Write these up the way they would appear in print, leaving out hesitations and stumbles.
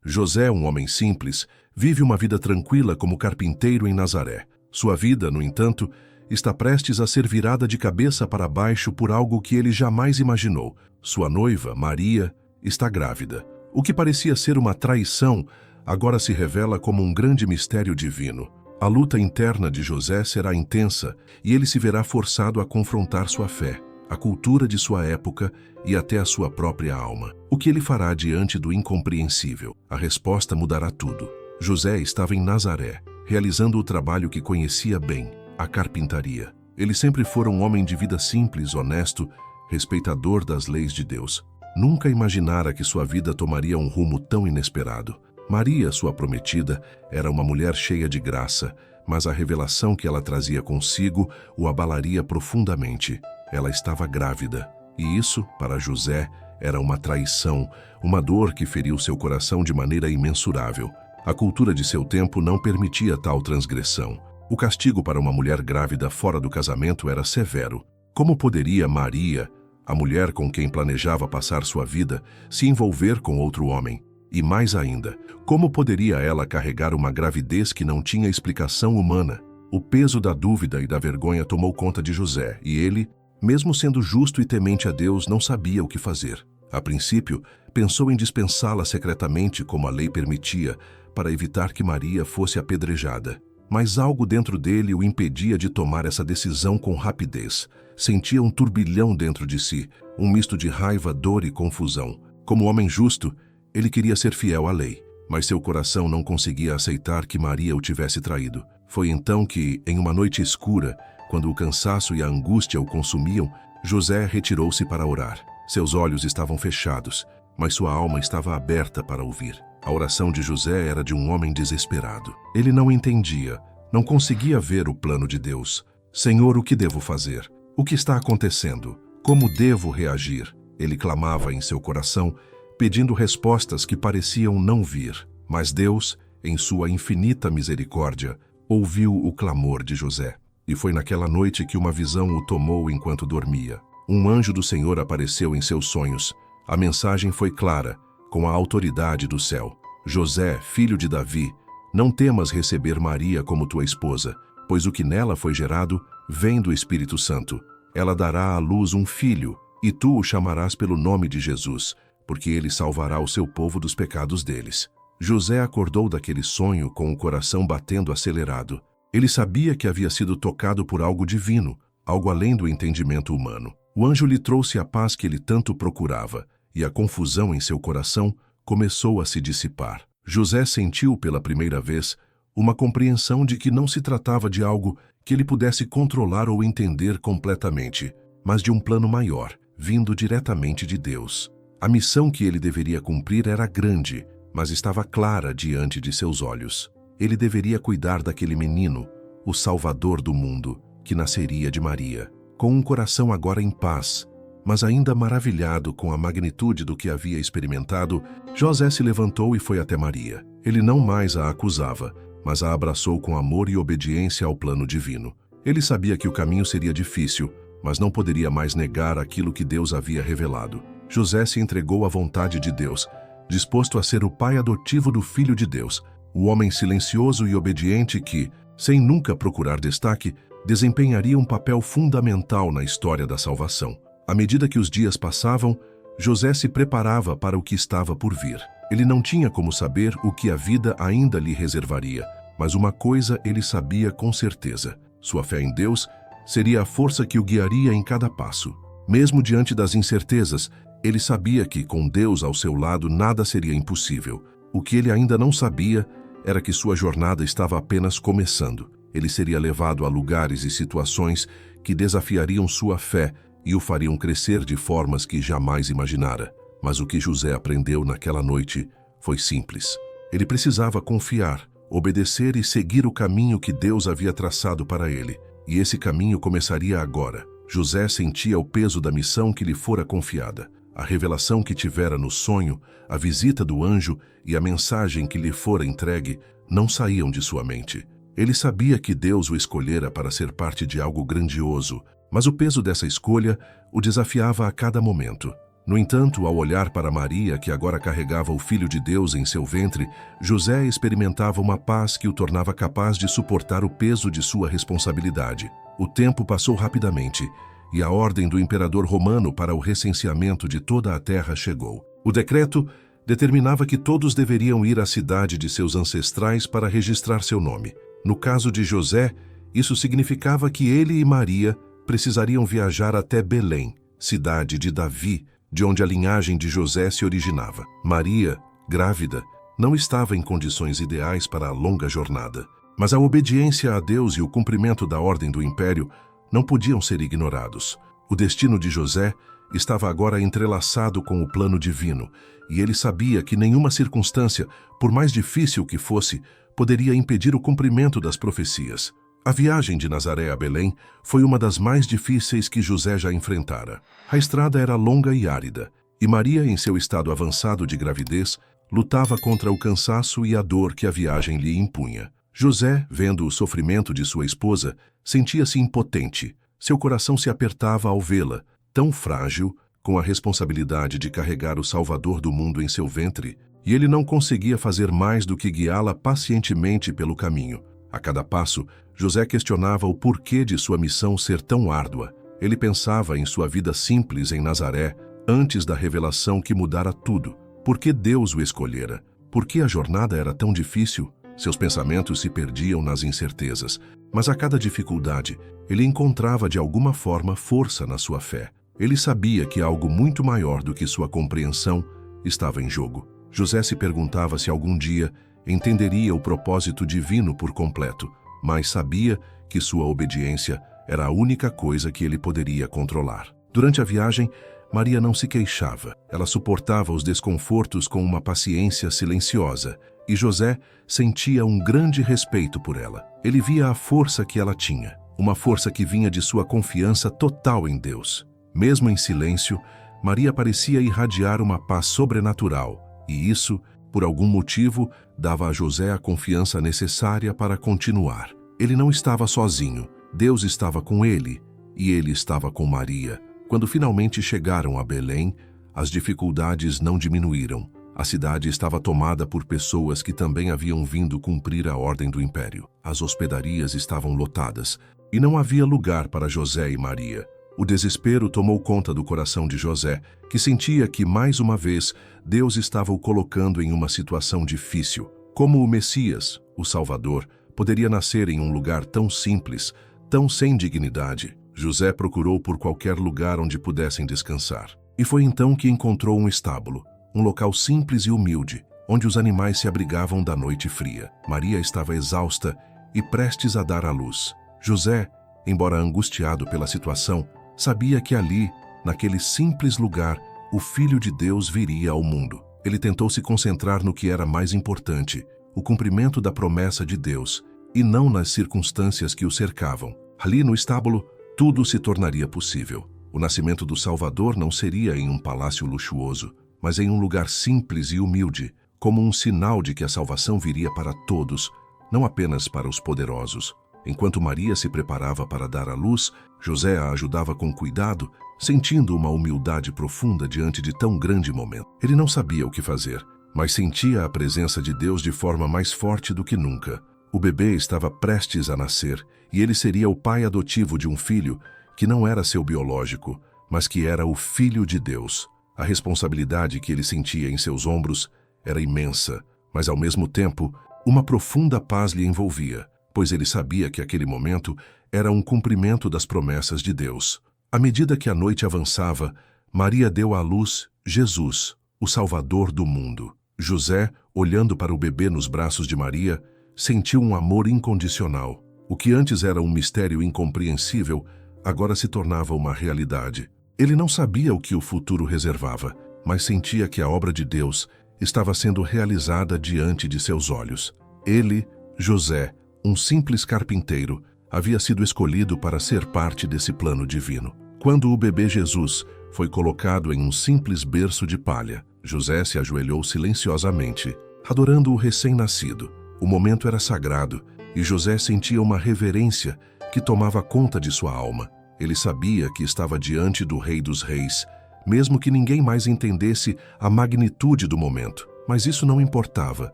José, um homem simples, vive uma vida tranquila como carpinteiro em Nazaré. Sua vida, no entanto, está prestes a ser virada de cabeça para baixo por algo que ele jamais imaginou. Sua noiva, Maria, está grávida. O que parecia ser uma traição, agora se revela como um grande mistério divino. A luta interna de José será intensa e ele se verá forçado a confrontar sua fé, a cultura de sua época e até a sua própria alma. O que ele fará diante do incompreensível? A resposta mudará tudo. José estava em Nazaré, realizando o trabalho que conhecia bem, a carpintaria. Ele sempre fora um homem de vida simples, honesto, respeitador das leis de Deus. Nunca imaginara que sua vida tomaria um rumo tão inesperado. Maria, sua prometida, era uma mulher cheia de graça, mas a revelação que ela trazia consigo o abalaria profundamente. Ela estava grávida, e isso, para José, era uma traição, uma dor que feriu seu coração de maneira imensurável. A cultura de seu tempo não permitia tal transgressão. O castigo para uma mulher grávida fora do casamento era severo. Como poderia Maria, a mulher com quem planejava passar sua vida, se envolver com outro homem? E mais ainda, como poderia ela carregar uma gravidez que não tinha explicação humana? O peso da dúvida e da vergonha tomou conta de José, e ele, mesmo sendo justo e temente a Deus, não sabia o que fazer. A princípio, pensou em dispensá-la secretamente, como a lei permitia, para evitar que Maria fosse apedrejada. Mas algo dentro dele o impedia de tomar essa decisão com rapidez. Sentia um turbilhão dentro de si, um misto de raiva, dor e confusão. Como homem justo, ele queria ser fiel à lei, mas seu coração não conseguia aceitar que Maria o tivesse traído. Foi então que, em uma noite escura, quando o cansaço e a angústia o consumiam, José retirou-se para orar. Seus olhos estavam fechados, mas sua alma estava aberta para ouvir. A oração de José era de um homem desesperado. Ele não entendia, não conseguia ver o plano de Deus. Senhor, o que devo fazer? O que está acontecendo? Como devo reagir? Ele clamava em seu coração, pedindo respostas que pareciam não vir. Mas Deus, em sua infinita misericórdia, ouviu o clamor de José. E foi naquela noite que uma visão o tomou enquanto dormia. Um anjo do Senhor apareceu em seus sonhos. A mensagem foi clara, com a autoridade do céu. José, filho de Davi, não temas receber Maria como tua esposa, pois o que nela foi gerado vem do Espírito Santo. Ela dará à luz um filho, e tu o chamarás pelo nome de Jesus, porque ele salvará o seu povo dos pecados deles. José acordou daquele sonho com o coração batendo acelerado. Ele sabia que havia sido tocado por algo divino, algo além do entendimento humano. O anjo lhe trouxe a paz que ele tanto procurava, e a confusão em seu coração começou a se dissipar. José sentiu pela primeira vez uma compreensão de que não se tratava de algo que ele pudesse controlar ou entender completamente, mas de um plano maior, vindo diretamente de Deus. A missão que ele deveria cumprir era grande, mas estava clara diante de seus olhos. Ele deveria cuidar daquele menino, o Salvador do mundo, que nasceria de Maria. Com um coração agora em paz, mas ainda maravilhado com a magnitude do que havia experimentado, José se levantou e foi até Maria. Ele não mais a acusava, mas a abraçou com amor e obediência ao plano divino. Ele sabia que o caminho seria difícil, mas não poderia mais negar aquilo que Deus havia revelado. José se entregou à vontade de Deus, disposto a ser o pai adotivo do Filho de Deus, o homem silencioso e obediente que, sem nunca procurar destaque, desempenharia um papel fundamental na história da salvação. À medida que os dias passavam, José se preparava para o que estava por vir. Ele não tinha como saber o que a vida ainda lhe reservaria, mas uma coisa ele sabia com certeza: sua fé em Deus seria a força que o guiaria em cada passo. Mesmo diante das incertezas, ele sabia que, com Deus ao seu lado, nada seria impossível. O que ele ainda não sabia era que sua jornada estava apenas começando. Ele seria levado a lugares e situações que desafiariam sua fé e o fariam crescer de formas que jamais imaginara. Mas o que José aprendeu naquela noite foi simples. Ele precisava confiar, obedecer e seguir o caminho que Deus havia traçado para ele. E esse caminho começaria agora. José sentia o peso da missão que lhe fora confiada. A revelação que tivera no sonho, a visita do anjo e a mensagem que lhe fora entregue não saíam de sua mente. Ele sabia que Deus o escolhera para ser parte de algo grandioso, mas o peso dessa escolha o desafiava a cada momento. No entanto, ao olhar para Maria, que agora carregava o Filho de Deus em seu ventre, José experimentava uma paz que o tornava capaz de suportar o peso de sua responsabilidade. O tempo passou rapidamente, e a ordem do imperador romano para o recenseamento de toda a terra chegou. O decreto determinava que todos deveriam ir à cidade de seus ancestrais para registrar seu nome. No caso de José, isso significava que ele e Maria precisariam viajar até Belém, cidade de Davi, de onde a linhagem de José se originava. Maria, grávida, não estava em condições ideais para a longa jornada. Mas a obediência a Deus e o cumprimento da ordem do império não podiam ser ignorados. O destino de José estava agora entrelaçado com o plano divino, e ele sabia que nenhuma circunstância, por mais difícil que fosse, poderia impedir o cumprimento das profecias. A viagem de Nazaré a Belém foi uma das mais difíceis que José já enfrentara. A estrada era longa e árida, e Maria, em seu estado avançado de gravidez, lutava contra o cansaço e a dor que a viagem lhe impunha. José, vendo o sofrimento de sua esposa, sentia-se impotente. Seu coração se apertava ao vê-la, tão frágil, com a responsabilidade de carregar o Salvador do mundo em seu ventre, e ele não conseguia fazer mais do que guiá-la pacientemente pelo caminho. A cada passo, José questionava o porquê de sua missão ser tão árdua. Ele pensava em sua vida simples em Nazaré, antes da revelação que mudara tudo. Por que Deus o escolhera? Por que a jornada era tão difícil? Seus pensamentos se perdiam nas incertezas, mas a cada dificuldade, ele encontrava de alguma forma força na sua fé. Ele sabia que algo muito maior do que sua compreensão estava em jogo. José se perguntava se algum dia entenderia o propósito divino por completo, mas sabia que sua obediência era a única coisa que ele poderia controlar. Durante a viagem, Maria não se queixava. Ela suportava os desconfortos com uma paciência silenciosa, e José sentia um grande respeito por ela. Ele via a força que ela tinha, uma força que vinha de sua confiança total em Deus. Mesmo em silêncio, Maria parecia irradiar uma paz sobrenatural, e isso, por algum motivo, dava a José a confiança necessária para continuar. Ele não estava sozinho, Deus estava com ele, e ele estava com Maria. Quando finalmente chegaram a Belém, as dificuldades não diminuíram. A cidade estava tomada por pessoas que também haviam vindo cumprir a ordem do império. As hospedarias estavam lotadas, e não havia lugar para José e Maria. O desespero tomou conta do coração de José, que sentia que, mais uma vez, Deus estava o colocando em uma situação difícil. Como o Messias, o Salvador, poderia nascer em um lugar tão simples, tão sem dignidade? José procurou por qualquer lugar onde pudessem descansar. E foi então que encontrou um estábulo, um local simples e humilde, onde os animais se abrigavam da noite fria. Maria estava exausta e prestes a dar à luz. José, embora angustiado pela situação, sabia que ali, naquele simples lugar, o Filho de Deus viria ao mundo. Ele tentou se concentrar no que era mais importante, o cumprimento da promessa de Deus, e não nas circunstâncias que o cercavam. Ali no estábulo, tudo se tornaria possível. O nascimento do Salvador não seria em um palácio luxuoso, mas em um lugar simples e humilde, como um sinal de que a salvação viria para todos, não apenas para os poderosos. Enquanto Maria se preparava para dar à luz, José a ajudava com cuidado, sentindo uma humildade profunda diante de tão grande momento. Ele não sabia o que fazer, mas sentia a presença de Deus de forma mais forte do que nunca. O bebê estava prestes a nascer, e ele seria o pai adotivo de um filho que não era seu biológico, mas que era o Filho de Deus. A responsabilidade que ele sentia em seus ombros era imensa, mas ao mesmo tempo, uma profunda paz lhe envolvia, pois ele sabia que aquele momento era um cumprimento das promessas de Deus. À medida que a noite avançava, Maria deu à luz Jesus, o Salvador do mundo. José, olhando para o bebê nos braços de Maria, sentiu um amor incondicional. O que antes era um mistério incompreensível, agora se tornava uma realidade. Ele não sabia o que o futuro reservava, mas sentia que a obra de Deus estava sendo realizada diante de seus olhos. Ele, José, um simples carpinteiro, havia sido escolhido para ser parte desse plano divino. Quando o bebê Jesus foi colocado em um simples berço de palha, José se ajoelhou silenciosamente, adorando o recém-nascido. O momento era sagrado, e José sentia uma reverência que tomava conta de sua alma. Ele sabia que estava diante do Rei dos Reis, mesmo que ninguém mais entendesse a magnitude do momento. Mas isso não importava.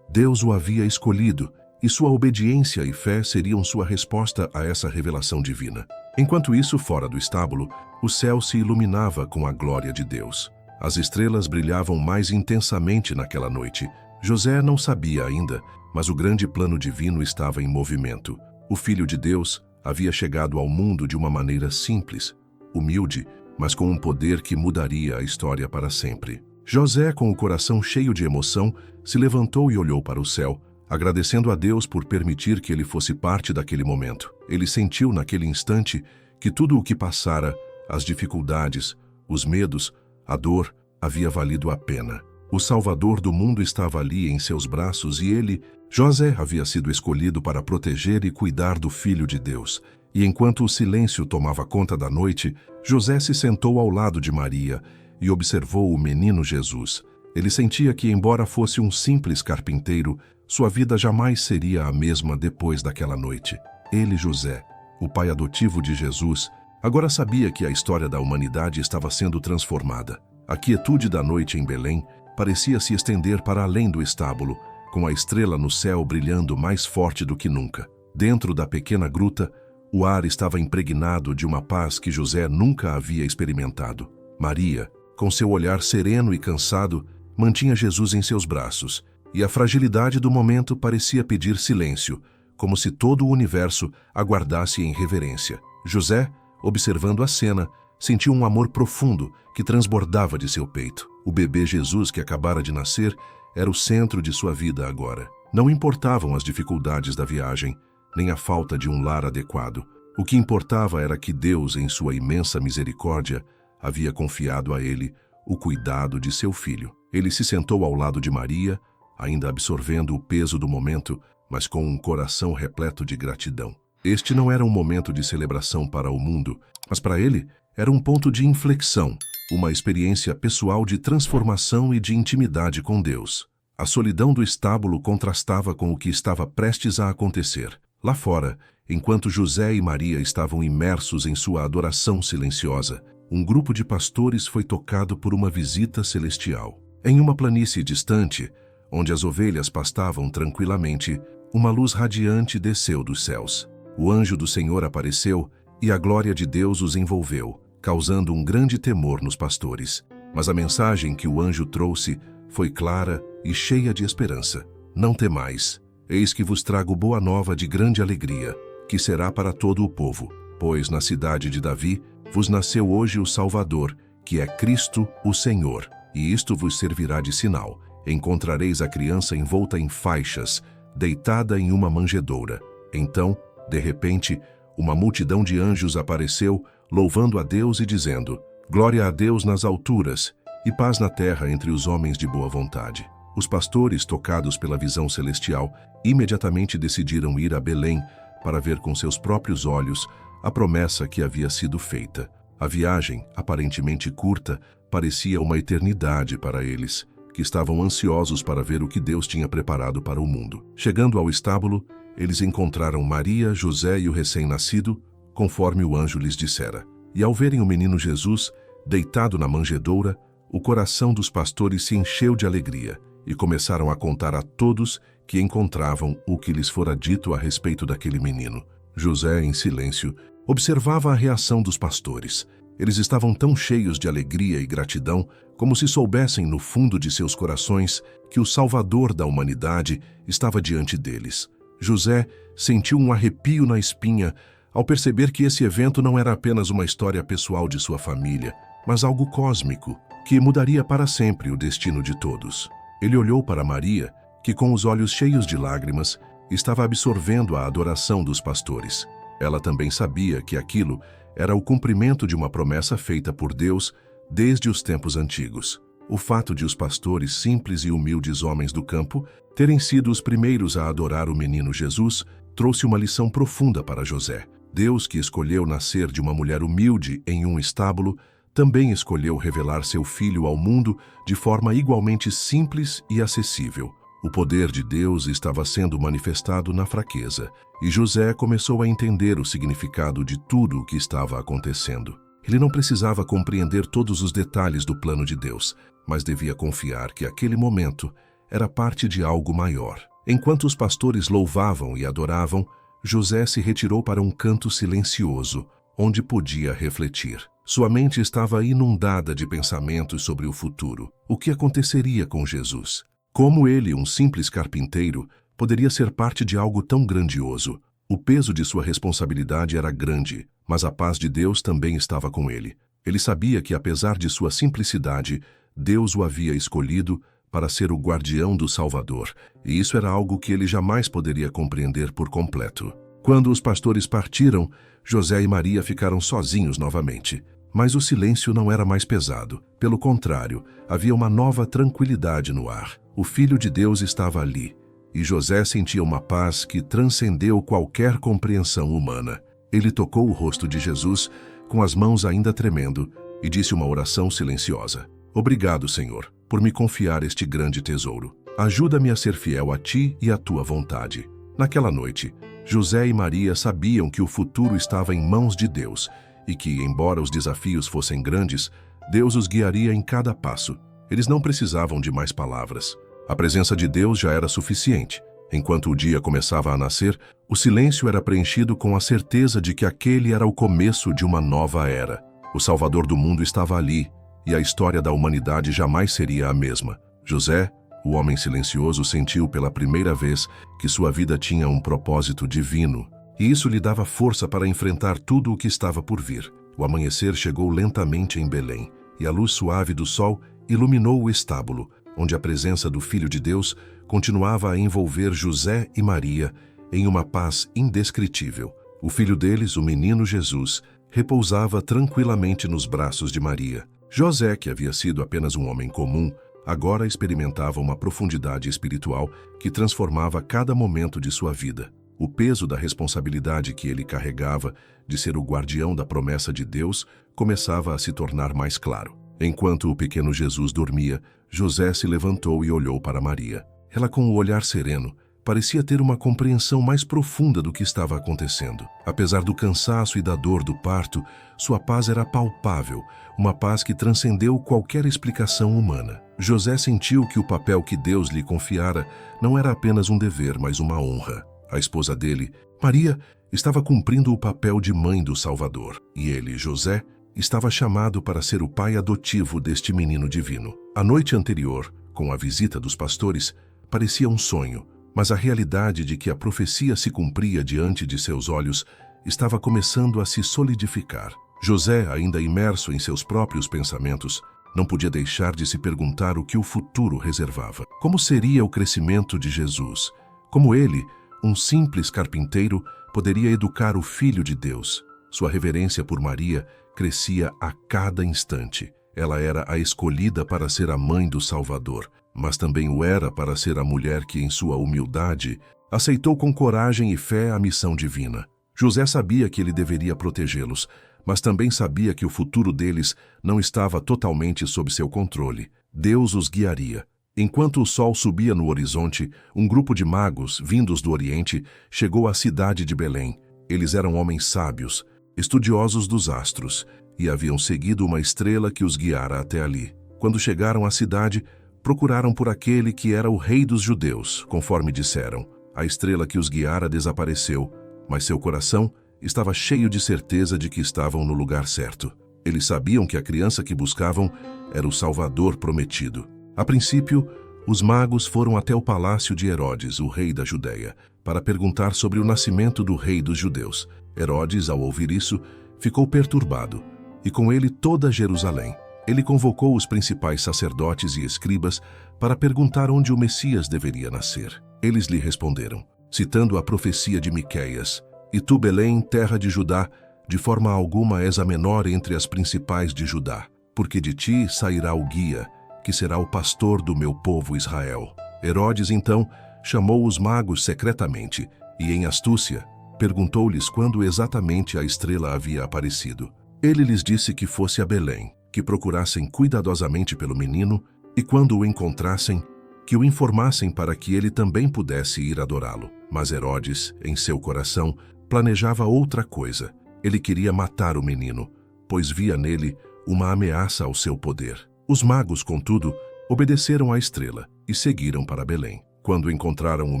Deus o havia escolhido, e sua obediência e fé seriam sua resposta a essa revelação divina. Enquanto isso, fora do estábulo, o céu se iluminava com a glória de Deus. As estrelas brilhavam mais intensamente naquela noite. José não sabia ainda, mas o grande plano divino estava em movimento. O Filho de Deus havia chegado ao mundo de uma maneira simples, humilde, mas com um poder que mudaria a história para sempre. José, com o coração cheio de emoção, se levantou e olhou para o céu, agradecendo a Deus por permitir que ele fosse parte daquele momento. Ele sentiu naquele instante que tudo o que passara, as dificuldades, os medos, a dor, havia valido a pena. O Salvador do mundo estava ali em seus braços e ele, José, havia sido escolhido para proteger e cuidar do Filho de Deus. E enquanto o silêncio tomava conta da noite, José se sentou ao lado de Maria e observou o menino Jesus. Ele sentia que, embora fosse um simples carpinteiro, sua vida jamais seria a mesma depois daquela noite. Ele, José, o pai adotivo de Jesus, agora sabia que a história da humanidade estava sendo transformada. A quietude da noite em Belém parecia se estender para além do estábulo, com a estrela no céu brilhando mais forte do que nunca. Dentro da pequena gruta, o ar estava impregnado de uma paz que José nunca havia experimentado. Maria, com seu olhar sereno e cansado, mantinha Jesus em seus braços, e a fragilidade do momento parecia pedir silêncio, como se todo o universo aguardasse em reverência. José, observando a cena, sentiu um amor profundo que transbordava de seu peito. O bebê Jesus que acabara de nascer era o centro de sua vida agora. Não importavam as dificuldades da viagem, nem a falta de um lar adequado. O que importava era que Deus, em sua imensa misericórdia, havia confiado a ele o cuidado de seu filho. Ele se sentou ao lado de Maria, ainda absorvendo o peso do momento, mas com um coração repleto de gratidão. Este não era um momento de celebração para o mundo, mas para ele era um ponto de inflexão, uma experiência pessoal de transformação e de intimidade com Deus. A solidão do estábulo contrastava com o que estava prestes a acontecer. Lá fora, enquanto José e Maria estavam imersos em sua adoração silenciosa, um grupo de pastores foi tocado por uma visita celestial. Em uma planície distante, onde as ovelhas pastavam tranquilamente, uma luz radiante desceu dos céus. O anjo do Senhor apareceu e a glória de Deus os envolveu, causando um grande temor nos pastores. Mas a mensagem que o anjo trouxe foi clara e cheia de esperança. Não temais, eis que vos trago boa nova de grande alegria, que será para todo o povo, pois na cidade de Davi vos nasceu hoje o Salvador, que é Cristo o Senhor. E isto vos servirá de sinal. Encontrareis a criança envolta em faixas, deitada em uma manjedoura. Então, de repente, uma multidão de anjos apareceu, louvando a Deus e dizendo: Glória a Deus nas alturas, e paz na terra entre os homens de boa vontade. Os pastores, tocados pela visão celestial, imediatamente decidiram ir a Belém para ver com seus próprios olhos a promessa que havia sido feita. A viagem, aparentemente curta, parecia uma eternidade para eles, que estavam ansiosos para ver o que Deus tinha preparado para o mundo. Chegando ao estábulo, eles encontraram Maria, José e o recém-nascido, conforme o anjo lhes dissera. E ao verem o menino Jesus, deitado na manjedoura, o coração dos pastores se encheu de alegria, e começaram a contar a todos que encontravam o que lhes fora dito a respeito daquele menino. José, em silêncio, observava a reação dos pastores. Eles estavam tão cheios de alegria e gratidão, como se soubessem no fundo de seus corações que o Salvador da humanidade estava diante deles. José sentiu um arrepio na espinha ao perceber que esse evento não era apenas uma história pessoal de sua família, mas algo cósmico, que mudaria para sempre o destino de todos. Ele olhou para Maria, que com os olhos cheios de lágrimas, estava absorvendo a adoração dos pastores. Ela também sabia que aquilo era o cumprimento de uma promessa feita por Deus desde os tempos antigos. O fato de os pastores, simples e humildes homens do campo, terem sido os primeiros a adorar o menino Jesus, trouxe uma lição profunda para José. Deus, que escolheu nascer de uma mulher humilde em um estábulo, também escolheu revelar seu filho ao mundo de forma igualmente simples e acessível. O poder de Deus estava sendo manifestado na fraqueza, e José começou a entender o significado de tudo o que estava acontecendo. Ele não precisava compreender todos os detalhes do plano de Deus, mas devia confiar que aquele momento era parte de algo maior. Enquanto os pastores louvavam e adoravam, José se retirou para um canto silencioso, onde podia refletir. Sua mente estava inundada de pensamentos sobre o futuro. O que aconteceria com Jesus? Como ele, um simples carpinteiro, poderia ser parte de algo tão grandioso? O peso de sua responsabilidade era grande, mas a paz de Deus também estava com ele. Ele sabia que, apesar de sua simplicidade, Deus o havia escolhido para ser o guardião do Salvador, e isso era algo que ele jamais poderia compreender por completo. Quando os pastores partiram, José e Maria ficaram sozinhos novamente. Mas o silêncio não era mais pesado. Pelo contrário, havia uma nova tranquilidade no ar. O Filho de Deus estava ali, e José sentia uma paz que transcendeu qualquer compreensão humana. Ele tocou o rosto de Jesus, com as mãos ainda tremendo, e disse uma oração silenciosa. Obrigado, Senhor, por me confiar este grande tesouro. Ajuda-me a ser fiel a Ti e à Tua vontade. Naquela noite, José e Maria sabiam que o futuro estava em mãos de Deus e que, embora os desafios fossem grandes, Deus os guiaria em cada passo. Eles não precisavam de mais palavras. A presença de Deus já era suficiente. Enquanto o dia começava a nascer, o silêncio era preenchido com a certeza de que aquele era o começo de uma nova era. O Salvador do mundo estava ali, e a história da humanidade jamais seria a mesma. José, o homem silencioso, sentiu pela primeira vez que sua vida tinha um propósito divino, e isso lhe dava força para enfrentar tudo o que estava por vir. O amanhecer chegou lentamente em Belém, e a luz suave do sol iluminou o estábulo, onde a presença do Filho de Deus continuava a envolver José e Maria em uma paz indescritível. O filho deles, o menino Jesus, repousava tranquilamente nos braços de Maria. José, que havia sido apenas um homem comum, agora experimentava uma profundidade espiritual que transformava cada momento de sua vida. O peso da responsabilidade que ele carregava de ser o guardião da promessa de Deus começava a se tornar mais claro. Enquanto o pequeno Jesus dormia, José se levantou e olhou para Maria. Ela, com o olhar sereno, parecia ter uma compreensão mais profunda do que estava acontecendo. Apesar do cansaço e da dor do parto, sua paz era palpável, uma paz que transcendeu qualquer explicação humana. José sentiu que o papel que Deus lhe confiara não era apenas um dever, mas uma honra. A esposa dele, Maria, estava cumprindo o papel de mãe do Salvador, e ele, José, estava chamado para ser o pai adotivo deste menino divino. A noite anterior, com a visita dos pastores, parecia um sonho, mas a realidade de que a profecia se cumpria diante de seus olhos estava começando a se solidificar. José, ainda imerso em seus próprios pensamentos, não podia deixar de se perguntar o que o futuro reservava. Como seria o crescimento de Jesus? Como ele, um simples carpinteiro, poderia educar o Filho de Deus? Sua reverência por Maria crescia a cada instante. Ela era a escolhida para ser a mãe do Salvador, mas também o era para ser a mulher que, em sua humildade, aceitou com coragem e fé a missão divina. José sabia que ele deveria protegê-los, mas também sabia que o futuro deles não estava totalmente sob seu controle. Deus os guiaria. Enquanto o sol subia no horizonte, um grupo de magos, vindos do Oriente, chegou à cidade de Belém. Eles eram homens sábios, estudiosos dos astros, e haviam seguido uma estrela que os guiara até ali. Quando chegaram à cidade, procuraram por aquele que era o rei dos judeus, conforme disseram. A estrela que os guiara desapareceu, mas seu coração estava cheio de certeza de que estavam no lugar certo. Eles sabiam que a criança que buscavam era o Salvador prometido. A princípio, os magos foram até o palácio de Herodes, o rei da Judeia, para perguntar sobre o nascimento do rei dos judeus. Herodes, ao ouvir isso, ficou perturbado, e com ele toda Jerusalém. Ele convocou os principais sacerdotes e escribas para perguntar onde o Messias deveria nascer. Eles lhe responderam, citando a profecia de Miqueias: "E tu, Belém, terra de Judá, de forma alguma és a menor entre as principais de Judá, porque de ti sairá o guia, que será o pastor do meu povo Israel." Herodes, então, chamou os magos secretamente e, em astúcia, perguntou-lhes quando exatamente a estrela havia aparecido. Ele lhes disse que fosse a Belém, que procurassem cuidadosamente pelo menino e, quando o encontrassem, que o informassem para que ele também pudesse ir adorá-lo. Mas Herodes, em seu coração, planejava outra coisa. Ele queria matar o menino, pois via nele uma ameaça ao seu poder. Os magos, contudo, obedeceram à estrela e seguiram para Belém. Quando encontraram o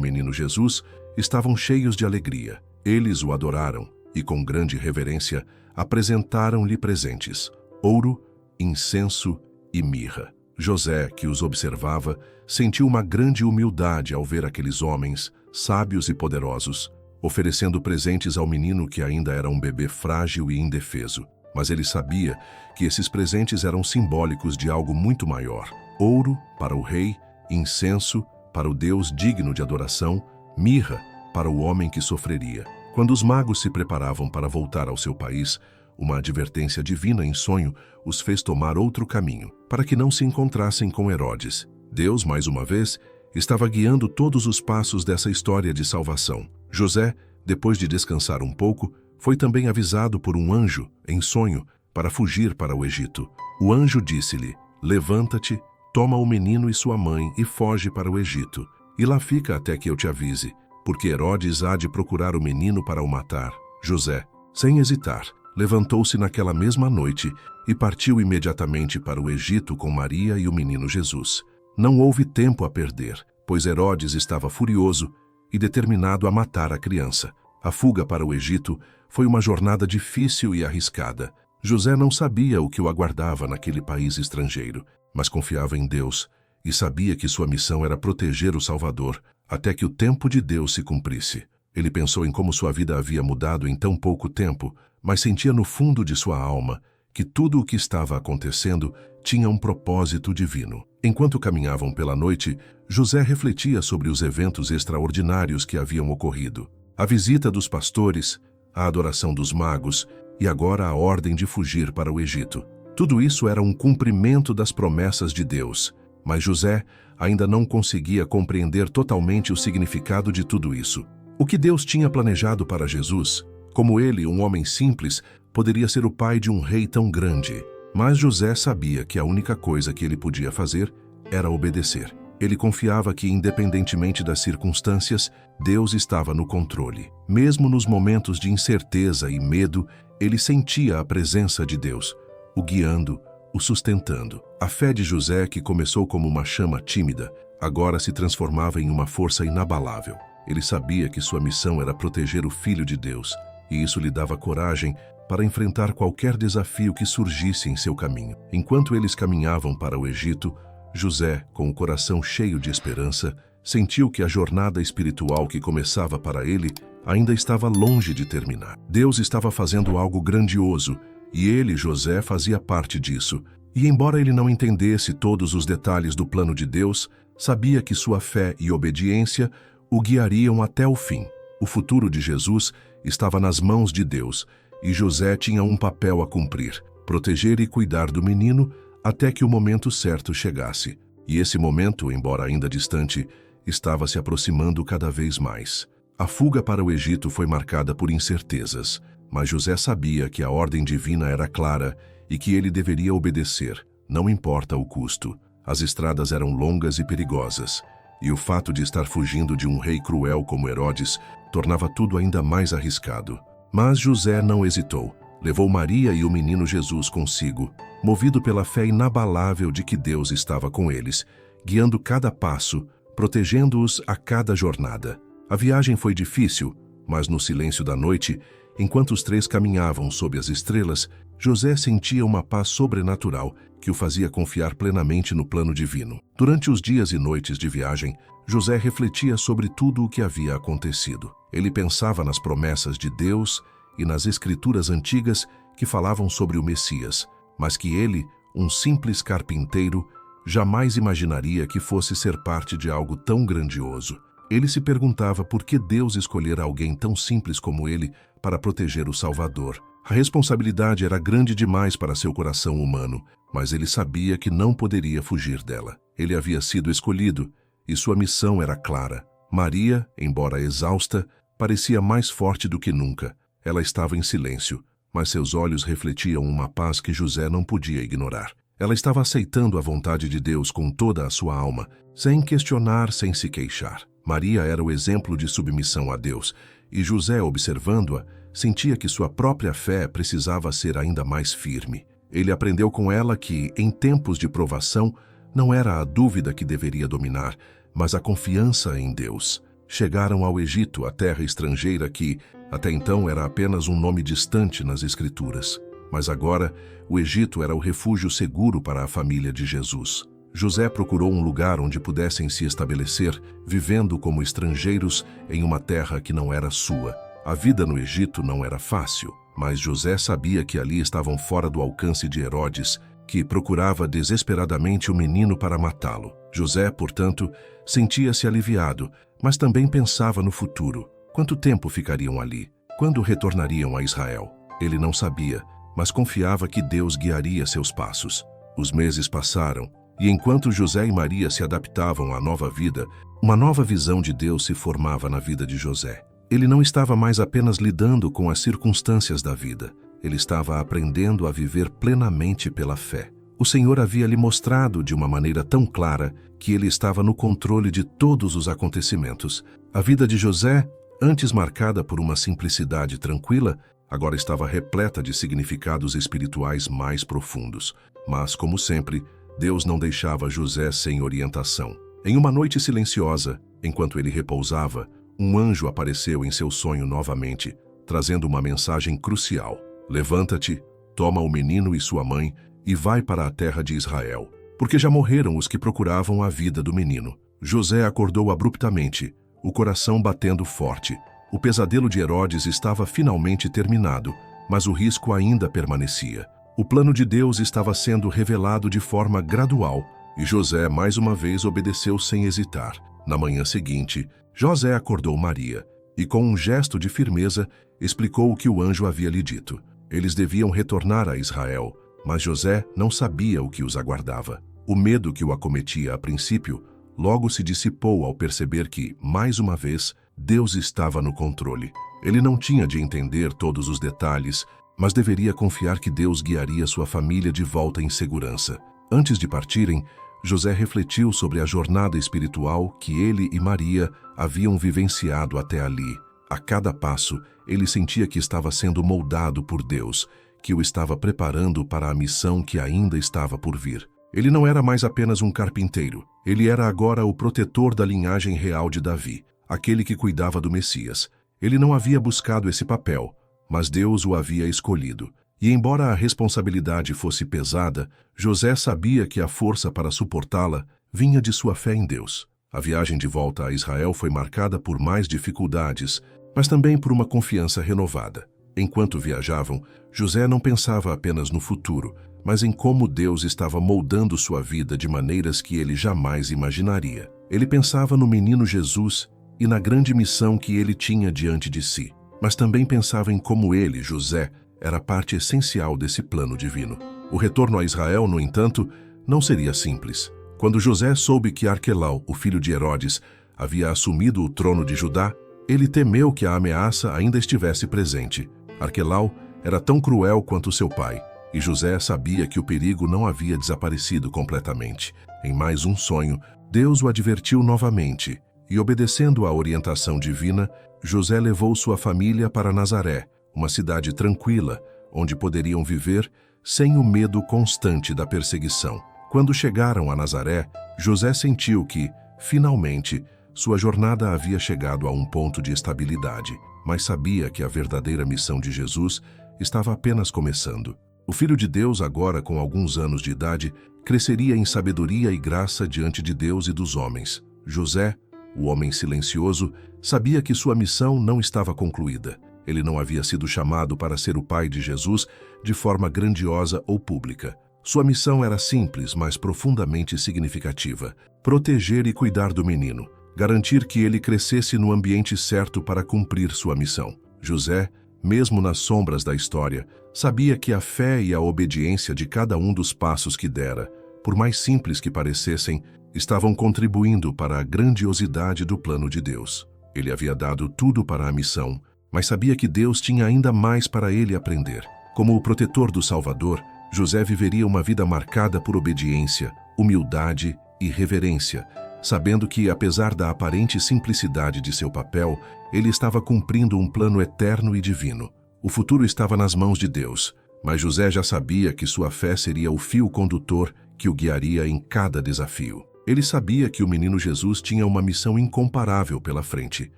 menino Jesus, estavam cheios de alegria. Eles o adoraram e, com grande reverência, apresentaram-lhe presentes: ouro, incenso e mirra. José, que os observava, sentiu uma grande humildade ao ver aqueles homens, sábios e poderosos, oferecendo presentes ao menino que ainda era um bebê frágil e indefeso. Mas ele sabia que esses presentes eram simbólicos de algo muito maior: ouro para o rei, incenso para o Deus digno de adoração, mirra para o homem que sofreria. Quando os magos se preparavam para voltar ao seu país, uma advertência divina em sonho os fez tomar outro caminho, para que não se encontrassem com Herodes. Deus, mais uma vez, estava guiando todos os passos dessa história de salvação. José, depois de descansar um pouco, foi também avisado por um anjo, em sonho, para fugir para o Egito. O anjo disse-lhe: levanta-te, toma o menino e sua mãe e foge para o Egito. E lá fica até que eu te avise, porque Herodes há de procurar o menino para o matar. José, sem hesitar, levantou-se naquela mesma noite e partiu imediatamente para o Egito com Maria e o menino Jesus. Não houve tempo a perder, pois Herodes estava furioso e determinado a matar a criança. A fuga para o Egito foi uma jornada difícil e arriscada. José não sabia o que o aguardava naquele país estrangeiro, mas confiava em Deus e sabia que sua missão era proteger o Salvador até que o tempo de Deus se cumprisse. Ele pensou em como sua vida havia mudado em tão pouco tempo, mas sentia no fundo de sua alma que tudo o que estava acontecendo tinha um propósito divino. Enquanto caminhavam pela noite, José refletia sobre os eventos extraordinários que haviam ocorrido: a visita dos pastores, a adoração dos magos e agora a ordem de fugir para o Egito. Tudo isso era um cumprimento das promessas de Deus, mas José ainda não conseguia compreender totalmente o significado de tudo isso. O que Deus tinha planejado para Jesus? Como ele, um homem simples, poderia ser o pai de um rei tão grande? Mas José sabia que a única coisa que ele podia fazer era obedecer. Ele confiava que, independentemente das circunstâncias, Deus estava no controle. Mesmo nos momentos de incerteza e medo, ele sentia a presença de Deus, o guiando, o sustentando. A fé de José, que começou como uma chama tímida, agora se transformava em uma força inabalável. Ele sabia que sua missão era proteger o Filho de Deus, e isso lhe dava coragem para enfrentar qualquer desafio que surgisse em seu caminho. Enquanto eles caminhavam para o Egito, José, com o coração cheio de esperança, sentiu que a jornada espiritual que começava para ele ainda estava longe de terminar. Deus estava fazendo algo grandioso, e ele, José, fazia parte disso. E embora ele não entendesse todos os detalhes do plano de Deus, sabia que sua fé e obediência o guiariam até o fim. O futuro de Jesus estava nas mãos de Deus, e José tinha um papel a cumprir: proteger e cuidar do menino até que o momento certo chegasse. E esse momento, embora ainda distante, estava se aproximando cada vez mais. A fuga para o Egito foi marcada por incertezas, mas José sabia que a ordem divina era clara e que ele deveria obedecer, não importa o custo. As estradas eram longas e perigosas, e o fato de estar fugindo de um rei cruel como Herodes tornava tudo ainda mais arriscado. Mas José não hesitou. Levou Maria e o menino Jesus consigo, movido pela fé inabalável de que Deus estava com eles, guiando cada passo, protegendo-os a cada jornada. A viagem foi difícil, mas no silêncio da noite, enquanto os três caminhavam sob as estrelas, José sentia uma paz sobrenatural que o fazia confiar plenamente no plano divino. Durante os dias e noites de viagem, José refletia sobre tudo o que havia acontecido. Ele pensava nas promessas de Deus e nas escrituras antigas que falavam sobre o Messias, mas que ele, um simples carpinteiro, jamais imaginaria que fosse ser parte de algo tão grandioso. Ele se perguntava por que Deus escolhera alguém tão simples como ele para proteger o Salvador. A responsabilidade era grande demais para seu coração humano, mas ele sabia que não poderia fugir dela. Ele havia sido escolhido e sua missão era clara. Maria, embora exausta, parecia mais forte do que nunca. Ela estava em silêncio, mas seus olhos refletiam uma paz que José não podia ignorar. Ela estava aceitando a vontade de Deus com toda a sua alma, sem questionar, sem se queixar. Maria era o exemplo de submissão a Deus, e José, observando-a, sentia que sua própria fé precisava ser ainda mais firme. Ele aprendeu com ela que, em tempos de provação, não era a dúvida que deveria dominar, mas a confiança em Deus. Chegaram ao Egito, a terra estrangeira que, até então, era apenas um nome distante nas Escrituras. Mas agora, o Egito era o refúgio seguro para a família de Jesus. José procurou um lugar onde pudessem se estabelecer, vivendo como estrangeiros em uma terra que não era sua. A vida no Egito não era fácil, mas José sabia que ali estavam fora do alcance de Herodes, que procurava desesperadamente o menino para matá-lo. José, portanto, sentia-se aliviado, mas também pensava no futuro. Quanto tempo ficariam ali? Quando retornariam a Israel? Ele não sabia, mas confiava que Deus guiaria seus passos. Os meses passaram, e enquanto José e Maria se adaptavam à nova vida, uma nova visão de Deus se formava na vida de José. Ele não estava mais apenas lidando com as circunstâncias da vida. Ele estava aprendendo a viver plenamente pela fé. O Senhor havia lhe mostrado de uma maneira tão clara que ele estava no controle de todos os acontecimentos. A vida de José, antes marcada por uma simplicidade tranquila, agora estava repleta de significados espirituais mais profundos. Mas, como sempre, Deus não deixava José sem orientação. Em uma noite silenciosa, enquanto ele repousava, um anjo apareceu em seu sonho novamente, trazendo uma mensagem crucial. Levanta-te, toma o menino e sua mãe e vai para a terra de Israel, porque já morreram os que procuravam a vida do menino. José acordou abruptamente, o coração batendo forte. O pesadelo de Herodes estava finalmente terminado, mas o risco ainda permanecia. O plano de Deus estava sendo revelado de forma gradual, e José mais uma vez obedeceu sem hesitar. Na manhã seguinte, José acordou Maria e, com um gesto de firmeza, explicou o que o anjo havia lhe dito. Eles deviam retornar a Israel, mas José não sabia o que os aguardava. O medo que o acometia a princípio logo se dissipou ao perceber que, mais uma vez, Deus estava no controle. Ele não tinha de entender todos os detalhes, mas deveria confiar que Deus guiaria sua família de volta em segurança. Antes de partirem, José refletiu sobre a jornada espiritual que ele e Maria haviam vivenciado até ali. A cada passo, ele sentia que estava sendo moldado por Deus, que o estava preparando para a missão que ainda estava por vir. Ele não era mais apenas um carpinteiro. Ele era agora o protetor da linhagem real de Davi, aquele que cuidava do Messias. Ele não havia buscado esse papel, mas Deus o havia escolhido. E embora a responsabilidade fosse pesada, José sabia que a força para suportá-la vinha de sua fé em Deus. A viagem de volta a Israel foi marcada por mais dificuldades, mas também por uma confiança renovada. Enquanto viajavam, José não pensava apenas no futuro, mas em como Deus estava moldando sua vida de maneiras que ele jamais imaginaria. Ele pensava no menino Jesus e na grande missão que ele tinha diante de si, mas também pensava em como ele, José, era parte essencial desse plano divino. O retorno a Israel, no entanto, não seria simples. Quando José soube que Arquelau, o filho de Herodes, havia assumido o trono de Judá, ele temeu que a ameaça ainda estivesse presente. Arquelau era tão cruel quanto seu pai, e José sabia que o perigo não havia desaparecido completamente. Em mais um sonho, Deus o advertiu novamente, e obedecendo à orientação divina, José levou sua família para Nazaré, uma cidade tranquila, onde poderiam viver sem o medo constante da perseguição. Quando chegaram a Nazaré, José sentiu que, finalmente, sua jornada havia chegado a um ponto de estabilidade, mas sabia que a verdadeira missão de Jesus estava apenas começando. O Filho de Deus, agora com alguns anos de idade, cresceria em sabedoria e graça diante de Deus e dos homens. José, o homem silencioso, sabia que sua missão não estava concluída. Ele não havia sido chamado para ser o pai de Jesus de forma grandiosa ou pública. Sua missão era simples, mas profundamente significativa: proteger e cuidar do menino, garantir que ele crescesse no ambiente certo para cumprir sua missão. José, mesmo nas sombras da história, sabia que a fé e a obediência de cada um dos passos que dera, por mais simples que parecessem, estavam contribuindo para a grandiosidade do plano de Deus. Ele havia dado tudo para a missão, mas sabia que Deus tinha ainda mais para ele aprender. Como o protetor do Salvador, José viveria uma vida marcada por obediência, humildade e reverência, sabendo que, apesar da aparente simplicidade de seu papel, ele estava cumprindo um plano eterno e divino. O futuro estava nas mãos de Deus, mas José já sabia que sua fé seria o fio condutor que o guiaria em cada desafio. Ele sabia que o menino Jesus tinha uma missão incomparável pela frente,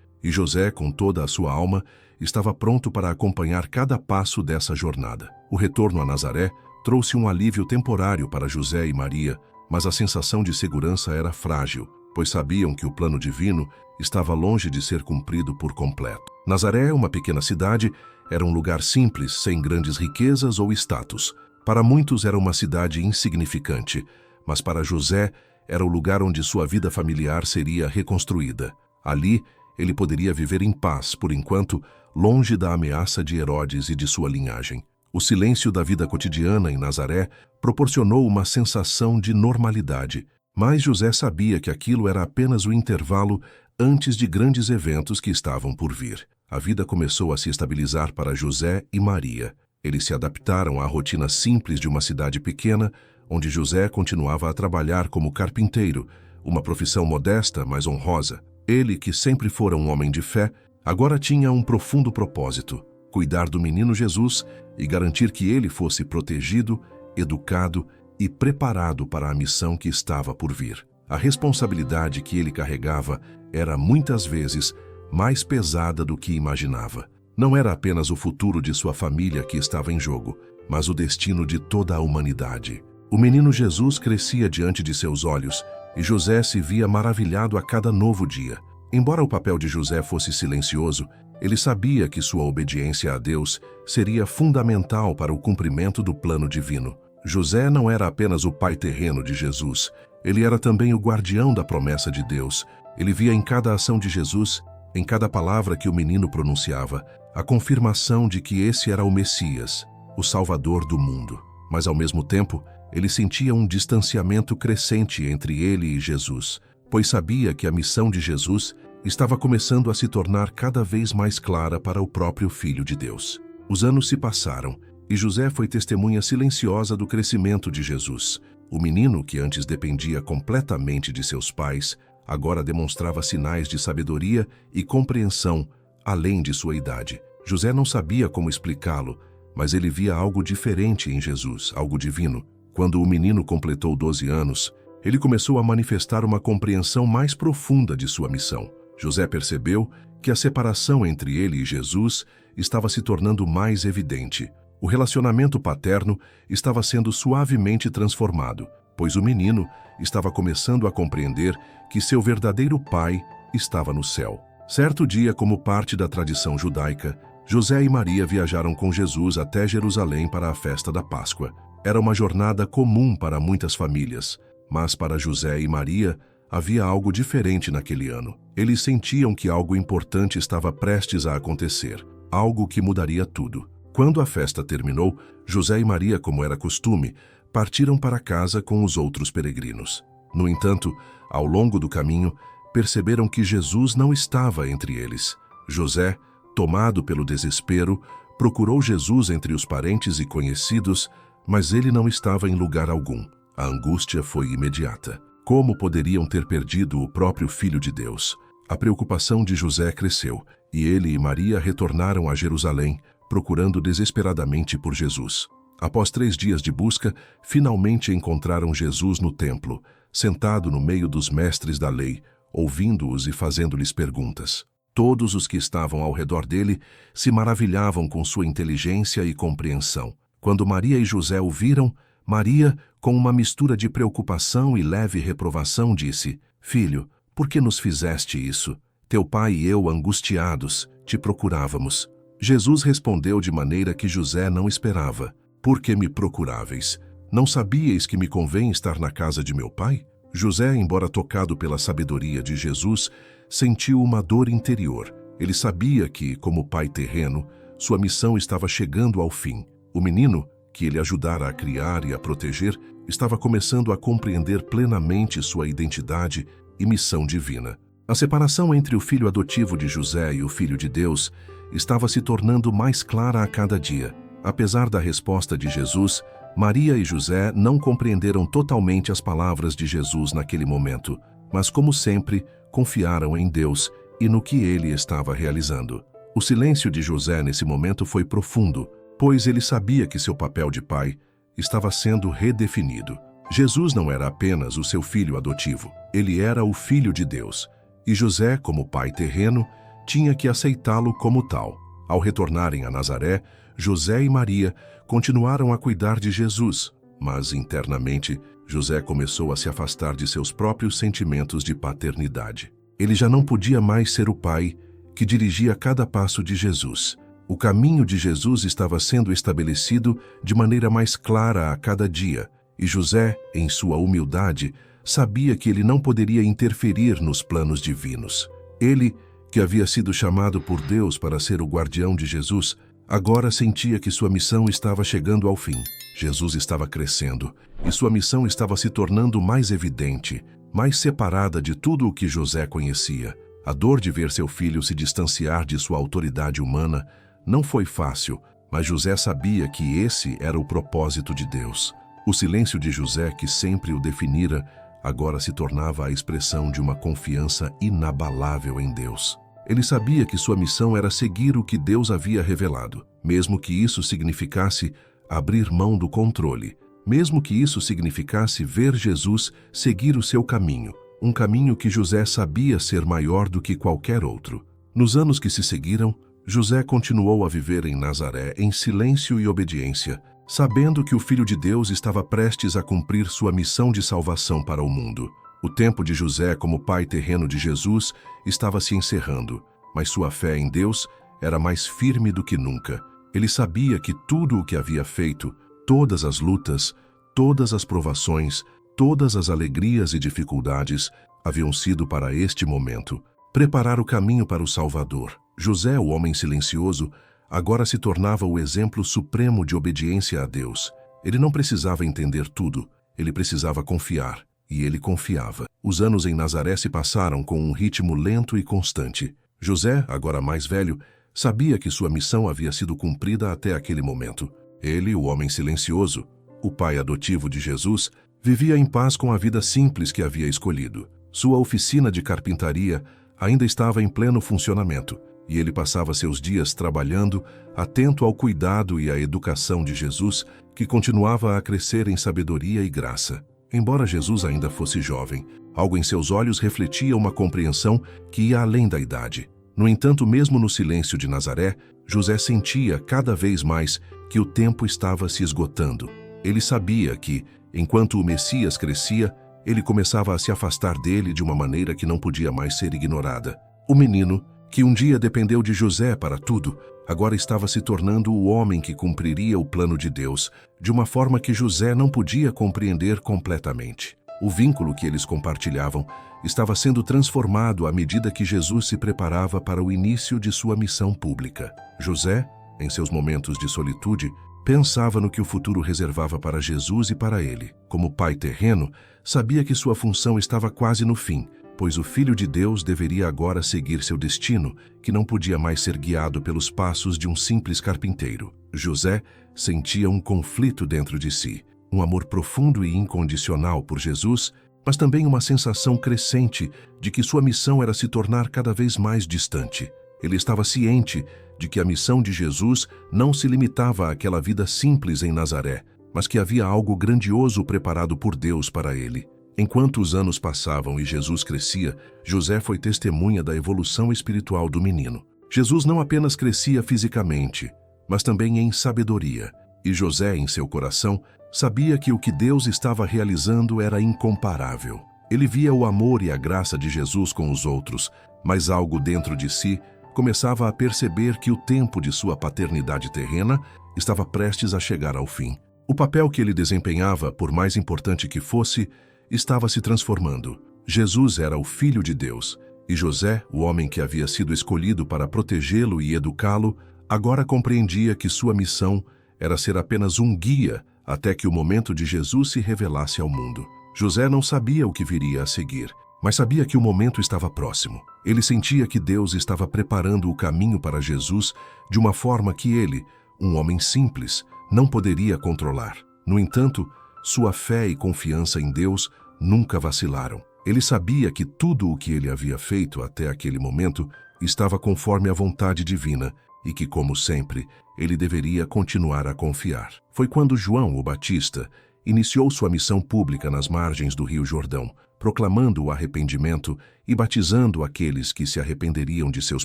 e José, com toda a sua alma, estava pronto para acompanhar cada passo dessa jornada. O retorno a Nazaré trouxe um alívio temporário para José e Maria, mas a sensação de segurança era frágil, pois sabiam que o plano divino estava longe de ser cumprido por completo. Nazaré, uma pequena cidade, era um lugar simples, sem grandes riquezas ou status. Para muitos era uma cidade insignificante, mas para José era o lugar onde sua vida familiar seria reconstruída. Ali, ele poderia viver em paz, por enquanto, longe da ameaça de Herodes e de sua linhagem. O silêncio da vida cotidiana em Nazaré proporcionou uma sensação de normalidade, mas José sabia que aquilo era apenas o intervalo antes de grandes eventos que estavam por vir. A vida começou a se estabilizar para José e Maria. Eles se adaptaram à rotina simples de uma cidade pequena, onde José continuava a trabalhar como carpinteiro, uma profissão modesta, mas honrosa. Ele, que sempre fora um homem de fé, agora tinha um profundo propósito: cuidar do menino Jesus e garantir que ele fosse protegido, educado e preparado para a missão que estava por vir. A responsabilidade que ele carregava era muitas vezes mais pesada do que imaginava. Não era apenas o futuro de sua família que estava em jogo, mas o destino de toda a humanidade. O menino Jesus crescia diante de seus olhos e José se via maravilhado a cada novo dia. Embora o papel de José fosse silencioso, ele sabia que sua obediência a Deus seria fundamental para o cumprimento do plano divino. José não era apenas o pai terreno de Jesus, ele era também o guardião da promessa de Deus. Ele via em cada ação de Jesus, em cada palavra que o menino pronunciava, a confirmação de que esse era o Messias, o Salvador do mundo. Mas, ao mesmo tempo, ele sentia um distanciamento crescente entre ele e Jesus, pois sabia que a missão de Jesus estava começando a se tornar cada vez mais clara para o próprio Filho de Deus. Os anos se passaram e José foi testemunha silenciosa do crescimento de Jesus. O menino, que antes dependia completamente de seus pais, agora demonstrava sinais de sabedoria e compreensão, além de sua idade. José não sabia como explicá-lo, mas ele via algo diferente em Jesus, algo divino. Quando o menino completou 12 anos, ele começou a manifestar uma compreensão mais profunda de sua missão. José percebeu que a separação entre ele e Jesus estava se tornando mais evidente. O relacionamento paterno estava sendo suavemente transformado, pois o menino estava começando a compreender que seu verdadeiro pai estava no céu. Certo dia, como parte da tradição judaica, José e Maria viajaram com Jesus até Jerusalém para a festa da Páscoa. Era uma jornada comum para muitas famílias, mas para José e Maria havia algo diferente naquele ano. Eles sentiam que algo importante estava prestes a acontecer, algo que mudaria tudo. Quando a festa terminou, José e Maria, como era costume, partiram para casa com os outros peregrinos. No entanto, ao longo do caminho, perceberam que Jesus não estava entre eles. José, tomado pelo desespero, procurou Jesus entre os parentes e conhecidos, mas ele não estava em lugar algum. A angústia foi imediata. Como poderiam ter perdido o próprio Filho de Deus? A preocupação de José cresceu, e ele e Maria retornaram a Jerusalém, procurando desesperadamente por Jesus. Após 3 dias de busca, finalmente encontraram Jesus no templo, sentado no meio dos mestres da lei, ouvindo-os e fazendo-lhes perguntas. Todos os que estavam ao redor dele se maravilhavam com sua inteligência e compreensão. Quando Maria e José o viram, Maria, com uma mistura de preocupação e leve reprovação, disse: Filho, por que nos fizeste isso? Teu pai e eu, angustiados, te procurávamos. Jesus respondeu de maneira que José não esperava: Por que me procuráveis? Não sabíeis que me convém estar na casa de meu pai? José, embora tocado pela sabedoria de Jesus, sentiu uma dor interior. Ele sabia que, como pai terreno, sua missão estava chegando ao fim. O menino, que ele ajudara a criar e a proteger, estava começando a compreender plenamente sua identidade e missão divina. A separação entre o filho adotivo de José e o Filho de Deus estava se tornando mais clara a cada dia. Apesar da resposta de Jesus, Maria e José não compreenderam totalmente as palavras de Jesus naquele momento, mas, como sempre, confiaram em Deus e no que ele estava realizando. O silêncio de José nesse momento foi profundo, pois ele sabia que seu papel de pai estava sendo redefinido. Jesus não era apenas o seu filho adotivo, ele era o Filho de Deus. E José, como pai terreno, tinha que aceitá-lo como tal. Ao retornarem a Nazaré, José e Maria continuaram a cuidar de Jesus, mas internamente, José começou a se afastar de seus próprios sentimentos de paternidade. Ele já não podia mais ser o pai que dirigia cada passo de Jesus. O caminho de Jesus estava sendo estabelecido de maneira mais clara a cada dia, e José, em sua humildade, sabia que ele não poderia interferir nos planos divinos. Ele, que havia sido chamado por Deus para ser o guardião de Jesus, agora sentia que sua missão estava chegando ao fim. Jesus estava crescendo, e sua missão estava se tornando mais evidente, mais separada de tudo o que José conhecia. A dor de ver seu filho se distanciar de sua autoridade humana não foi fácil, mas José sabia que esse era o propósito de Deus. O silêncio de José, que sempre o definira, agora se tornava a expressão de uma confiança inabalável em Deus. Ele sabia que sua missão era seguir o que Deus havia revelado, mesmo que isso significasse abrir mão do controle, mesmo que isso significasse ver Jesus seguir o seu caminho, um caminho que José sabia ser maior do que qualquer outro. Nos anos que se seguiram, José continuou a viver em Nazaré em silêncio e obediência, sabendo que o Filho de Deus estava prestes a cumprir sua missão de salvação para o mundo. O tempo de José como pai terreno de Jesus estava se encerrando, mas sua fé em Deus era mais firme do que nunca. Ele sabia que tudo o que havia feito, todas as lutas, todas as provações, todas as alegrias e dificuldades haviam sido para este momento, preparar o caminho para o Salvador. José, o homem silencioso, agora se tornava o exemplo supremo de obediência a Deus. Ele não precisava entender tudo, ele precisava confiar. E ele confiava. Os anos em Nazaré se passaram com um ritmo lento e constante. José, agora mais velho, sabia que sua missão havia sido cumprida até aquele momento. Ele, o homem silencioso, o pai adotivo de Jesus, vivia em paz com a vida simples que havia escolhido. Sua oficina de carpintaria ainda estava em pleno funcionamento, e ele passava seus dias trabalhando, atento ao cuidado e à educação de Jesus, que continuava a crescer em sabedoria e graça. Embora Jesus ainda fosse jovem, algo em seus olhos refletia uma compreensão que ia além da idade. No entanto, mesmo no silêncio de Nazaré, José sentia cada vez mais que o tempo estava se esgotando. Ele sabia que, enquanto o Messias crescia, ele começava a se afastar dele de uma maneira que não podia mais ser ignorada. O menino, que um dia dependeu de José para tudo, agora estava se tornando o homem que cumpriria o plano de Deus, de uma forma que José não podia compreender completamente. O vínculo que eles compartilhavam estava sendo transformado à medida que Jesus se preparava para o início de sua missão pública. José, em seus momentos de solitude, pensava no que o futuro reservava para Jesus e para ele. Como pai terreno, sabia que sua função estava quase no fim, pois o Filho de Deus deveria agora seguir seu destino, que não podia mais ser guiado pelos passos de um simples carpinteiro. José sentia um conflito dentro de si, um amor profundo e incondicional por Jesus, mas também uma sensação crescente de que sua missão era se tornar cada vez mais distante. Ele estava ciente de que a missão de Jesus não se limitava àquela vida simples em Nazaré, mas que havia algo grandioso preparado por Deus para ele. Enquanto os anos passavam e Jesus crescia, José foi testemunha da evolução espiritual do menino. Jesus não apenas crescia fisicamente, mas também em sabedoria. E José, em seu coração, sabia que o que Deus estava realizando era incomparável. Ele via o amor e a graça de Jesus com os outros, mas algo dentro de si começava a perceber que o tempo de sua paternidade terrena estava prestes a chegar ao fim. O papel que ele desempenhava, por mais importante que fosse, estava se transformando. Jesus era o Filho de Deus, e José, o homem que havia sido escolhido para protegê-lo e educá-lo, agora compreendia que sua missão era ser apenas um guia até que o momento de Jesus se revelasse ao mundo. José não sabia o que viria a seguir, mas sabia que o momento estava próximo. Ele sentia que Deus estava preparando o caminho para Jesus de uma forma que ele, um homem simples, não poderia controlar. No entanto, sua fé e confiança em Deus nunca vacilaram. Ele sabia que tudo o que ele havia feito até aquele momento estava conforme a vontade divina e que, como sempre, ele deveria continuar a confiar. Foi quando João, o Batista, iniciou sua missão pública nas margens do Rio Jordão, proclamando o arrependimento e batizando aqueles que se arrependeriam de seus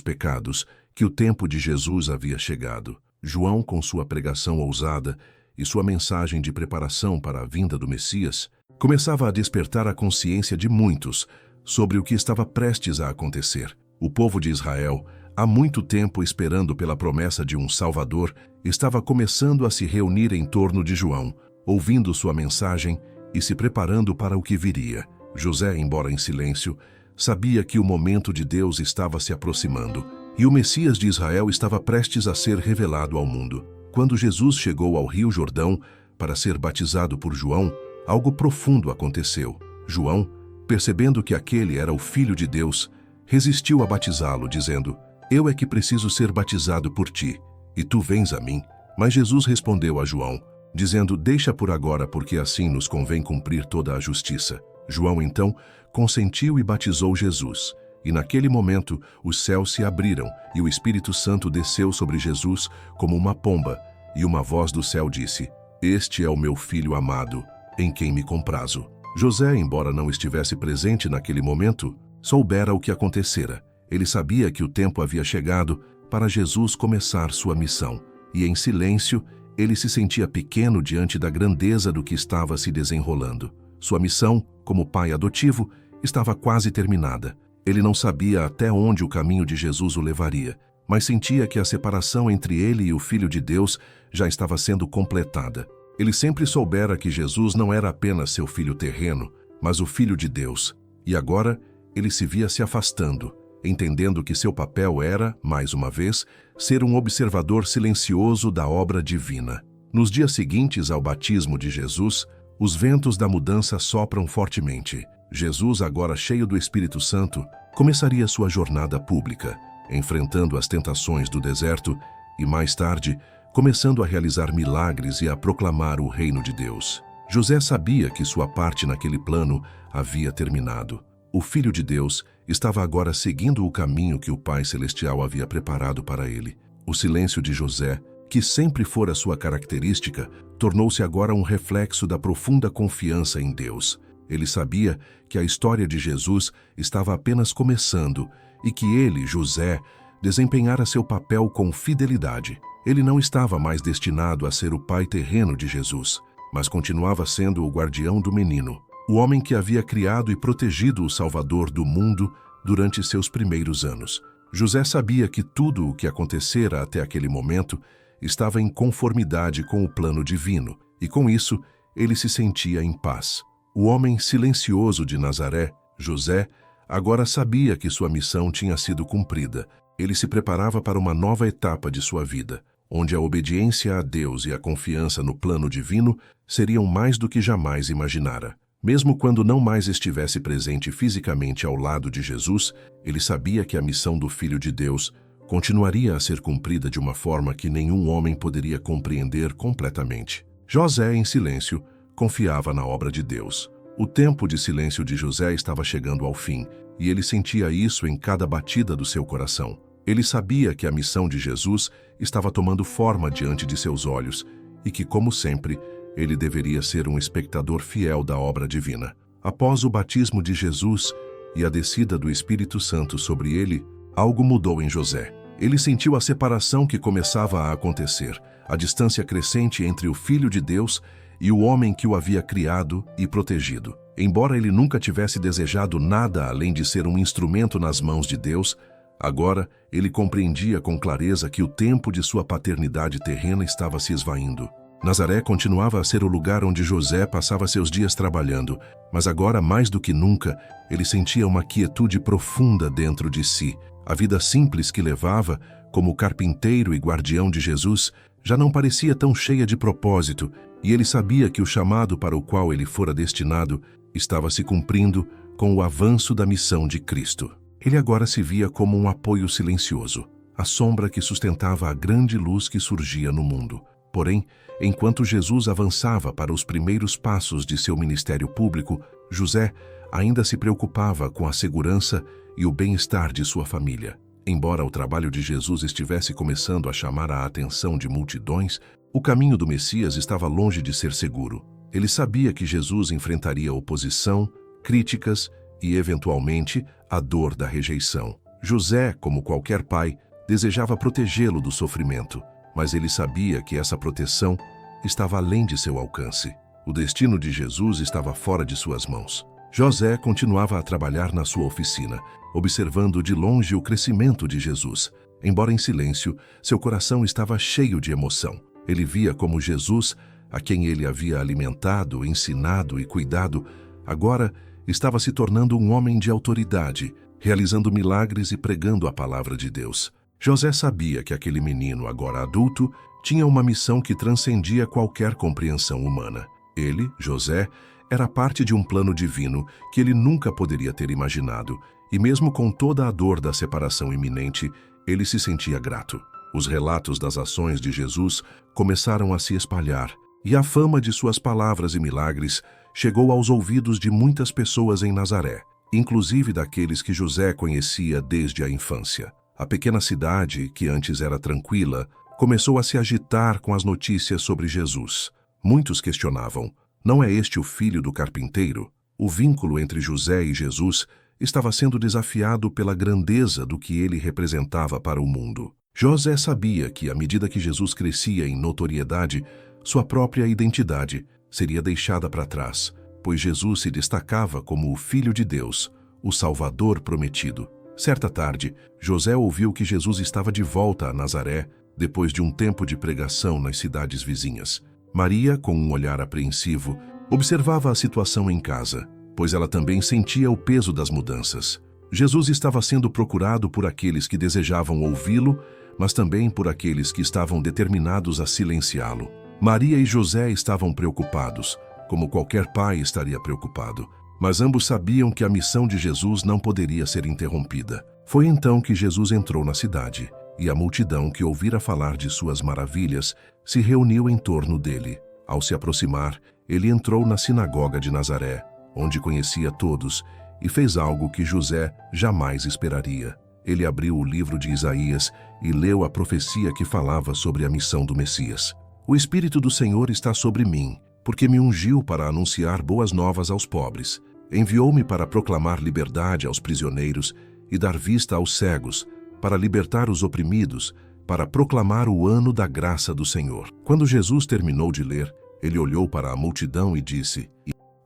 pecados, que o tempo de Jesus havia chegado. João, com sua pregação ousada e sua mensagem de preparação para a vinda do Messias, começava a despertar a consciência de muitos sobre o que estava prestes a acontecer. O povo de Israel, há muito tempo esperando pela promessa de um Salvador, estava começando a se reunir em torno de João, ouvindo sua mensagem e se preparando para o que viria. José, embora em silêncio, sabia que o momento de Deus estava se aproximando e o Messias de Israel estava prestes a ser revelado ao mundo. Quando Jesus chegou ao Rio Jordão para ser batizado por João, algo profundo aconteceu. João, percebendo que aquele era o Filho de Deus, resistiu a batizá-lo, dizendo: "Eu é que preciso ser batizado por ti, e tu vens a mim." Mas Jesus respondeu a João, dizendo: "Deixa por agora, porque assim nos convém cumprir toda a justiça." João, então, consentiu e batizou Jesus. E naquele momento, os céus se abriram e o Espírito Santo desceu sobre Jesus como uma pomba, e uma voz do céu disse: "Este é o meu Filho amado, em quem me comprazo." José, embora não estivesse presente naquele momento, soubera o que acontecera. Ele sabia que o tempo havia chegado para Jesus começar sua missão, e em silêncio, ele se sentia pequeno diante da grandeza do que estava se desenrolando. Sua missão, como pai adotivo, estava quase terminada. Ele não sabia até onde o caminho de Jesus o levaria, mas sentia que a separação entre ele e o Filho de Deus já estava sendo completada. Ele sempre soubera que Jesus não era apenas seu filho terreno, mas o Filho de Deus. E agora, ele se via se afastando, entendendo que seu papel era, mais uma vez, ser um observador silencioso da obra divina. Nos dias seguintes ao batismo de Jesus, os ventos da mudança sopram fortemente. Jesus, agora cheio do Espírito Santo, começaria sua jornada pública, enfrentando as tentações do deserto e, mais tarde, começando a realizar milagres e a proclamar o reino de Deus. José sabia que sua parte naquele plano havia terminado. O Filho de Deus estava agora seguindo o caminho que o Pai Celestial havia preparado para ele. O silêncio de José, que sempre fora sua característica, tornou-se agora um reflexo da profunda confiança em Deus. Ele sabia que a história de Jesus estava apenas começando e que ele, José, desempenhara seu papel com fidelidade. Ele não estava mais destinado a ser o pai terreno de Jesus, mas continuava sendo o guardião do menino, o homem que havia criado e protegido o Salvador do mundo durante seus primeiros anos. José sabia que tudo o que acontecera até aquele momento estava em conformidade com o plano divino, e com isso ele se sentia em paz. O homem silencioso de Nazaré, José, agora sabia que sua missão tinha sido cumprida. Ele se preparava para uma nova etapa de sua vida, onde a obediência a Deus e a confiança no plano divino seriam mais do que jamais imaginara. Mesmo quando não mais estivesse presente fisicamente ao lado de Jesus, ele sabia que a missão do Filho de Deus continuaria a ser cumprida de uma forma que nenhum homem poderia compreender completamente. José, em silêncio, confiava na obra de Deus. O tempo de silêncio de José estava chegando ao fim, e ele sentia isso em cada batida do seu coração. Ele sabia que a missão de Jesus estava tomando forma diante de seus olhos e que, como sempre, ele deveria ser um espectador fiel da obra divina. Após o batismo de Jesus e a descida do Espírito Santo sobre ele, algo mudou em José. Ele sentiu a separação que começava a acontecer, a distância crescente entre o Filho de Deus e o homem que o havia criado e protegido. Embora ele nunca tivesse desejado nada além de ser um instrumento nas mãos de Deus, agora ele compreendia com clareza que o tempo de sua paternidade terrena estava se esvaindo. Nazaré continuava a ser o lugar onde José passava seus dias trabalhando, mas agora, mais do que nunca, ele sentia uma quietude profunda dentro de si. A vida simples que levava, como carpinteiro e guardião de Jesus, já não parecia tão cheia de propósito, e ele sabia que o chamado para o qual ele fora destinado estava se cumprindo com o avanço da missão de Cristo. Ele agora se via como um apoio silencioso, a sombra que sustentava a grande luz que surgia no mundo. Porém, enquanto Jesus avançava para os primeiros passos de seu ministério público, José ainda se preocupava com a segurança e o bem-estar de sua família. Embora o trabalho de Jesus estivesse começando a chamar a atenção de multidões, o caminho do Messias estava longe de ser seguro. Ele sabia que Jesus enfrentaria oposição, críticas e, eventualmente, a dor da rejeição. José, como qualquer pai, desejava protegê-lo do sofrimento, mas ele sabia que essa proteção estava além de seu alcance. O destino de Jesus estava fora de suas mãos. José continuava a trabalhar na sua oficina, observando de longe o crescimento de Jesus. Embora em silêncio, seu coração estava cheio de emoção. Ele via como Jesus, a quem ele havia alimentado, ensinado e cuidado, agora estava se tornando um homem de autoridade, realizando milagres e pregando a palavra de Deus. José sabia que aquele menino, agora adulto, tinha uma missão que transcendia qualquer compreensão humana. Ele, José, era parte de um plano divino que ele nunca poderia ter imaginado, e mesmo com toda a dor da separação iminente, ele se sentia grato. Os relatos das ações de Jesus começaram a se espalhar, e a fama de suas palavras e milagres chegou aos ouvidos de muitas pessoas em Nazaré, inclusive daqueles que José conhecia desde a infância. A pequena cidade, que antes era tranquila, começou a se agitar com as notícias sobre Jesus. Muitos questionavam: não é este o filho do carpinteiro? O vínculo entre José e Jesus estava sendo desafiado pela grandeza do que ele representava para o mundo. José sabia que, à medida que Jesus crescia em notoriedade, sua própria identidade seria deixada para trás, pois Jesus se destacava como o Filho de Deus, o Salvador prometido. Certa tarde, José ouviu que Jesus estava de volta a Nazaré, depois de um tempo de pregação nas cidades vizinhas. Maria, com um olhar apreensivo, observava a situação em casa, pois ela também sentia o peso das mudanças. Jesus estava sendo procurado por aqueles que desejavam ouvi-lo, mas também por aqueles que estavam determinados a silenciá-lo. Maria e José estavam preocupados, como qualquer pai estaria preocupado, mas ambos sabiam que a missão de Jesus não poderia ser interrompida. Foi então que Jesus entrou na cidade, e a multidão que ouvira falar de suas maravilhas se reuniu em torno dele. Ao se aproximar, ele entrou na sinagoga de Nazaré, onde conhecia todos, e fez algo que José jamais esperaria. Ele abriu o livro de Isaías e leu a profecia que falava sobre a missão do Messias. O Espírito do Senhor está sobre mim, porque me ungiu para anunciar boas novas aos pobres. Enviou-me para proclamar liberdade aos prisioneiros e dar vista aos cegos, para libertar os oprimidos, para proclamar o ano da graça do Senhor. Quando Jesus terminou de ler, ele olhou para a multidão e disse: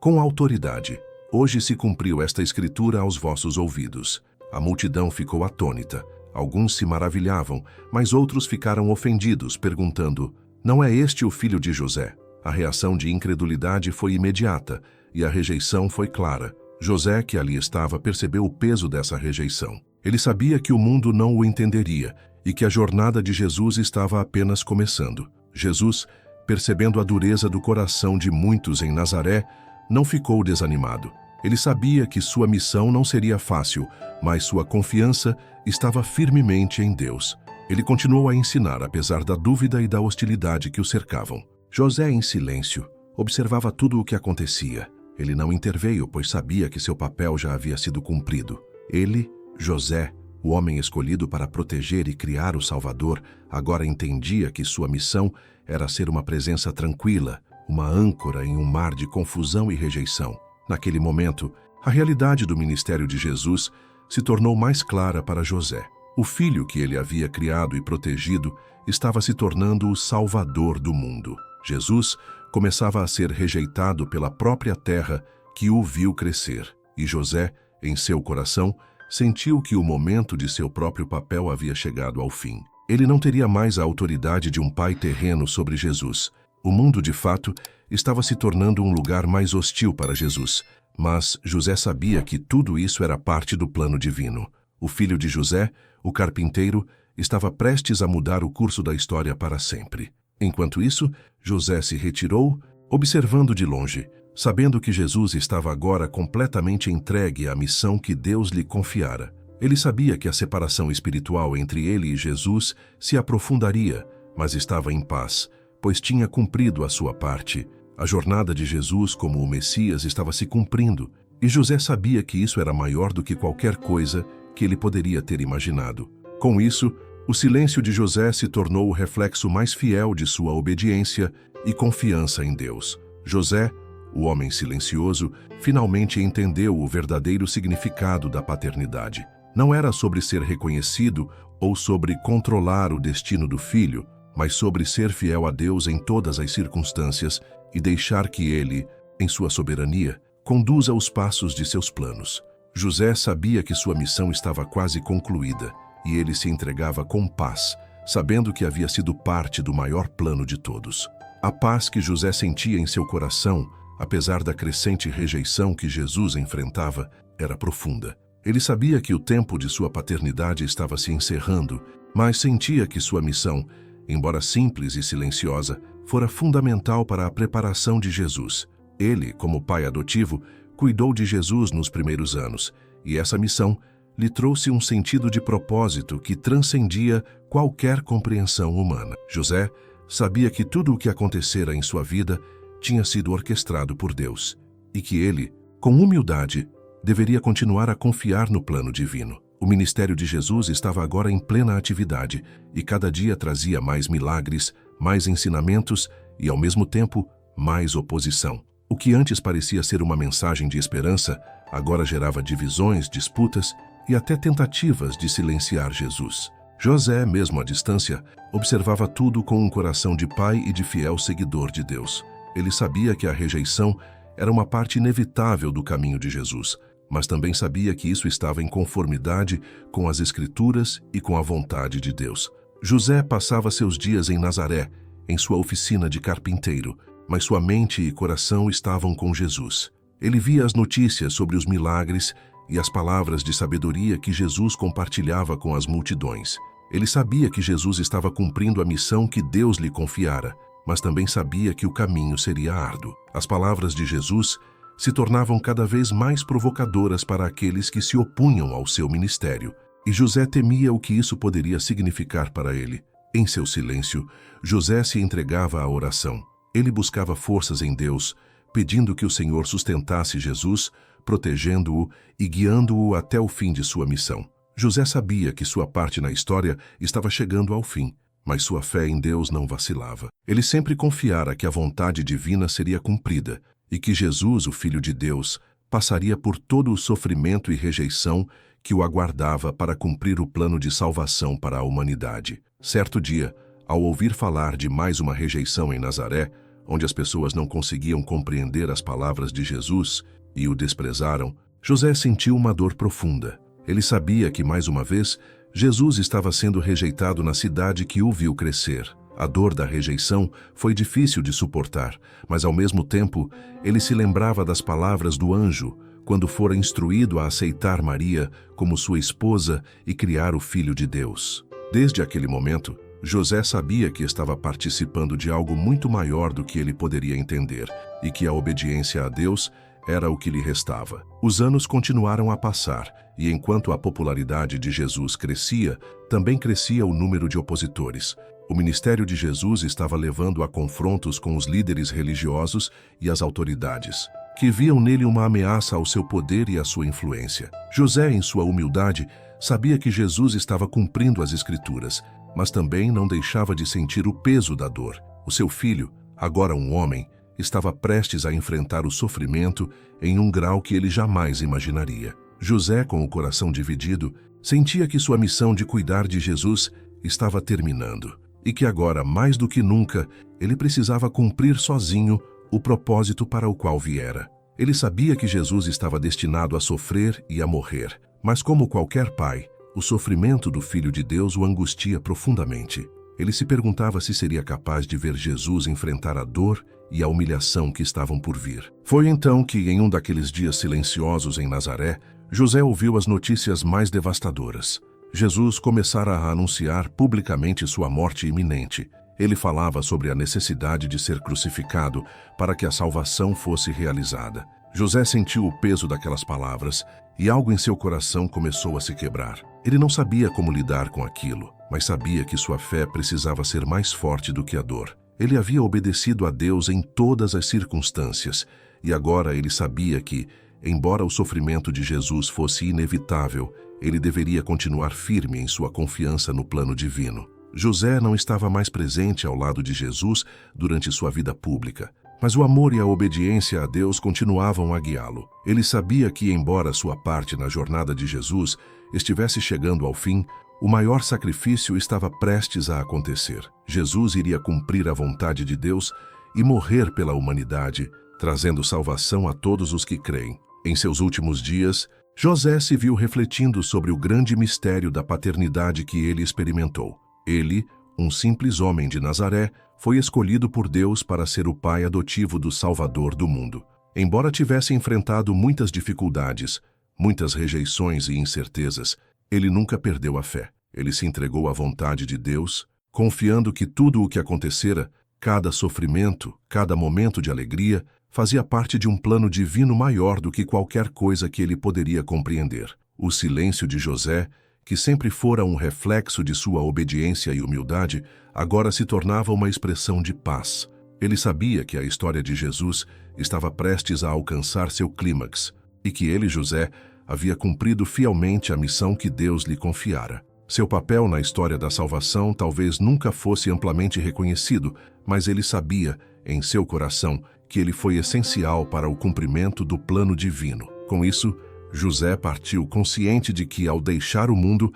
com autoridade, hoje se cumpriu esta escritura aos vossos ouvidos. A multidão ficou atônita. Alguns se maravilhavam, mas outros ficaram ofendidos, perguntando: não é este o filho de José? A reação de incredulidade foi imediata e a rejeição foi clara. José, que ali estava, percebeu o peso dessa rejeição. Ele sabia que o mundo não o entenderia e que a jornada de Jesus estava apenas começando. Jesus, percebendo a dureza do coração de muitos em Nazaré, não ficou desanimado. Ele sabia que sua missão não seria fácil, mas sua confiança estava firmemente em Deus. Ele continuou a ensinar, apesar da dúvida e da hostilidade que o cercavam. José, em silêncio, observava tudo o que acontecia. Ele não interveio, pois sabia que seu papel já havia sido cumprido. Ele, José, o homem escolhido para proteger e criar o Salvador, agora entendia que sua missão era ser uma presença tranquila, uma âncora em um mar de confusão e rejeição. Naquele momento, a realidade do ministério de Jesus se tornou mais clara para José. O filho que ele havia criado e protegido estava se tornando o Salvador do mundo. Jesus começava a ser rejeitado pela própria terra que o viu crescer. E José, em seu coração, sentiu que o momento de seu próprio papel havia chegado ao fim. Ele não teria mais a autoridade de um pai terreno sobre Jesus. O mundo, de fato, estava se tornando um lugar mais hostil para Jesus. Mas José sabia que tudo isso era parte do plano divino. O filho de José, o carpinteiro, estava prestes a mudar o curso da história para sempre. Enquanto isso, José se retirou, observando de longe, sabendo que Jesus estava agora completamente entregue à missão que Deus lhe confiara. Ele sabia que a separação espiritual entre ele e Jesus se aprofundaria, mas estava em paz, pois tinha cumprido a sua parte. A jornada de Jesus como o Messias estava se cumprindo, e José sabia que isso era maior do que qualquer coisa que ele poderia ter imaginado. Com isso, o silêncio de José se tornou o reflexo mais fiel de sua obediência e confiança em Deus. José, o homem silencioso, finalmente entendeu o verdadeiro significado da paternidade. Não era sobre ser reconhecido ou sobre controlar o destino do filho, mas sobre ser fiel a Deus em todas as circunstâncias e deixar que Ele, em sua soberania, conduza os passos de seus planos. José sabia que sua missão estava quase concluída e ele se entregava com paz, sabendo que havia sido parte do maior plano de todos. A paz que José sentia em seu coração, apesar da crescente rejeição que Jesus enfrentava, era profunda. Ele sabia que o tempo de sua paternidade estava se encerrando, mas sentia que sua missão, embora simples e silenciosa, fora fundamental para a preparação de Jesus. Ele, como pai adotivo, cuidou de Jesus nos primeiros anos, e essa missão lhe trouxe um sentido de propósito que transcendia qualquer compreensão humana. José sabia que tudo o que acontecera em sua vida tinha sido orquestrado por Deus, e que ele, com humildade, deveria continuar a confiar no plano divino. O ministério de Jesus estava agora em plena atividade, e cada dia trazia mais milagres, mais ensinamentos e, ao mesmo tempo, mais oposição. O que antes parecia ser uma mensagem de esperança, agora gerava divisões, disputas e até tentativas de silenciar Jesus. José, mesmo à distância, observava tudo com um coração de pai e de fiel seguidor de Deus. Ele sabia que a rejeição era uma parte inevitável do caminho de Jesus, mas também sabia que isso estava em conformidade com as Escrituras e com a vontade de Deus. José passava seus dias em Nazaré, em sua oficina de carpinteiro, mas sua mente e coração estavam com Jesus. Ele via as notícias sobre os milagres e as palavras de sabedoria que Jesus compartilhava com as multidões. Ele sabia que Jesus estava cumprindo a missão que Deus lhe confiara, mas também sabia que o caminho seria árduo. As palavras de Jesus se tornavam cada vez mais provocadoras para aqueles que se opunham ao seu ministério, e José temia o que isso poderia significar para ele. Em seu silêncio, José se entregava à oração. Ele buscava forças em Deus, pedindo que o Senhor sustentasse Jesus, protegendo-o e guiando-o até o fim de sua missão. José sabia que sua parte na história estava chegando ao fim, mas sua fé em Deus não vacilava. Ele sempre confiara que a vontade divina seria cumprida e que Jesus, o Filho de Deus, passaria por todo o sofrimento e rejeição que o aguardava para cumprir o plano de salvação para a humanidade. Certo dia, ao ouvir falar de mais uma rejeição em Nazaré, onde as pessoas não conseguiam compreender as palavras de Jesus e o desprezaram, José sentiu uma dor profunda. Ele sabia que, mais uma vez, Jesus estava sendo rejeitado na cidade que o viu crescer. A dor da rejeição foi difícil de suportar, mas ao mesmo tempo, ele se lembrava das palavras do anjo, quando fora instruído a aceitar Maria como sua esposa e criar o Filho de Deus. Desde aquele momento, José sabia que estava participando de algo muito maior do que ele poderia entender, e que a obediência a Deus era o que lhe restava. Os anos continuaram a passar, e enquanto a popularidade de Jesus crescia, também crescia o número de opositores. O ministério de Jesus estava levando a confrontos com os líderes religiosos e as autoridades, que viam nele uma ameaça ao seu poder e à sua influência. José, em sua humildade, sabia que Jesus estava cumprindo as Escrituras, mas também não deixava de sentir o peso da dor. O seu filho, agora um homem, estava prestes a enfrentar o sofrimento em um grau que ele jamais imaginaria. José, com o coração dividido, sentia que sua missão de cuidar de Jesus estava terminando e que agora, mais do que nunca, ele precisava cumprir sozinho o propósito para o qual viera. Ele sabia que Jesus estava destinado a sofrer e a morrer, mas como qualquer pai, o sofrimento do Filho de Deus o angustia profundamente. Ele se perguntava se seria capaz de ver Jesus enfrentar a dor e a humilhação que estavam por vir. Foi então que, em um daqueles dias silenciosos em Nazaré, José ouviu as notícias mais devastadoras. Jesus começara a anunciar publicamente sua morte iminente. Ele falava sobre a necessidade de ser crucificado para que a salvação fosse realizada. José sentiu o peso daquelas palavras e algo em seu coração começou a se quebrar. Ele não sabia como lidar com aquilo, mas sabia que sua fé precisava ser mais forte do que a dor. Ele havia obedecido a Deus em todas as circunstâncias, e agora ele sabia que, Embora o sofrimento de Jesus fosse inevitável, ele deveria continuar firme em sua confiança no plano divino. José não estava mais presente ao lado de Jesus durante sua vida pública, mas o amor e a obediência a Deus continuavam a guiá-lo. Ele sabia que, embora sua parte na jornada de Jesus estivesse chegando ao fim, o maior sacrifício estava prestes a acontecer. Jesus iria cumprir a vontade de Deus e morrer pela humanidade, trazendo salvação a todos os que creem. Em seus últimos dias, José se viu refletindo sobre o grande mistério da paternidade que ele experimentou. Ele, um simples homem de Nazaré, foi escolhido por Deus para ser o pai adotivo do Salvador do mundo. Embora tivesse enfrentado muitas dificuldades, muitas rejeições e incertezas, ele nunca perdeu a fé. Ele se entregou à vontade de Deus, confiando que tudo o que acontecera, cada sofrimento, cada momento de alegria, fazia parte de um plano divino maior do que qualquer coisa que ele poderia compreender. O silêncio de José, que sempre fora um reflexo de sua obediência e humildade, agora se tornava uma expressão de paz. Ele sabia que a história de Jesus estava prestes a alcançar seu clímax e que ele, José, havia cumprido fielmente a missão que Deus lhe confiara. Seu papel na história da salvação talvez nunca fosse amplamente reconhecido, mas ele sabia, em seu coração, que ele foi essencial para o cumprimento do plano divino. Com isso, José partiu consciente de que, ao deixar o mundo,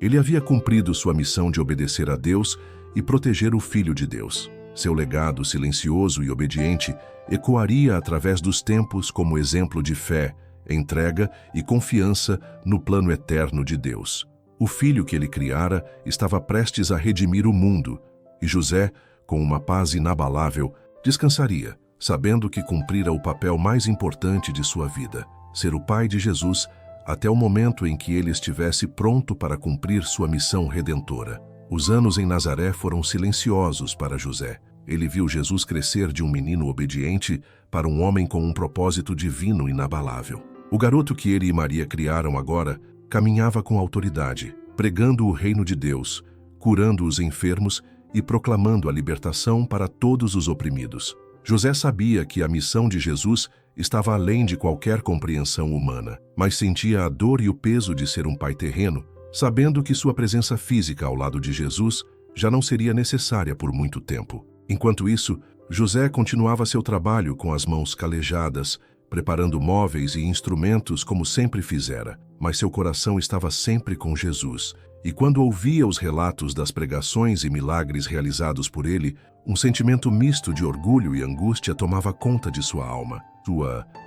ele havia cumprido sua missão de obedecer a Deus e proteger o Filho de Deus. Seu legado silencioso e obediente ecoaria através dos tempos como exemplo de fé, entrega e confiança no plano eterno de Deus. O filho que ele criara estava prestes a redimir o mundo, e José, com uma paz inabalável, descansaria, sabendo que cumprira o papel mais importante de sua vida, ser o pai de Jesus, até o momento em que ele estivesse pronto para cumprir sua missão redentora. Os anos em Nazaré foram silenciosos para José. Ele viu Jesus crescer de um menino obediente para um homem com um propósito divino inabalável. O garoto que ele e Maria criaram agora caminhava com autoridade, pregando o reino de Deus, curando os enfermos e proclamando a libertação para todos os oprimidos. José sabia que a missão de Jesus estava além de qualquer compreensão humana, mas sentia a dor e o peso de ser um pai terreno, sabendo que sua presença física ao lado de Jesus já não seria necessária por muito tempo. Enquanto isso, José continuava seu trabalho com as mãos calejadas, preparando móveis e instrumentos como sempre fizera, mas seu coração estava sempre com Jesus. E quando ouvia os relatos das pregações e milagres realizados por ele, um sentimento misto de orgulho e angústia tomava conta de sua alma.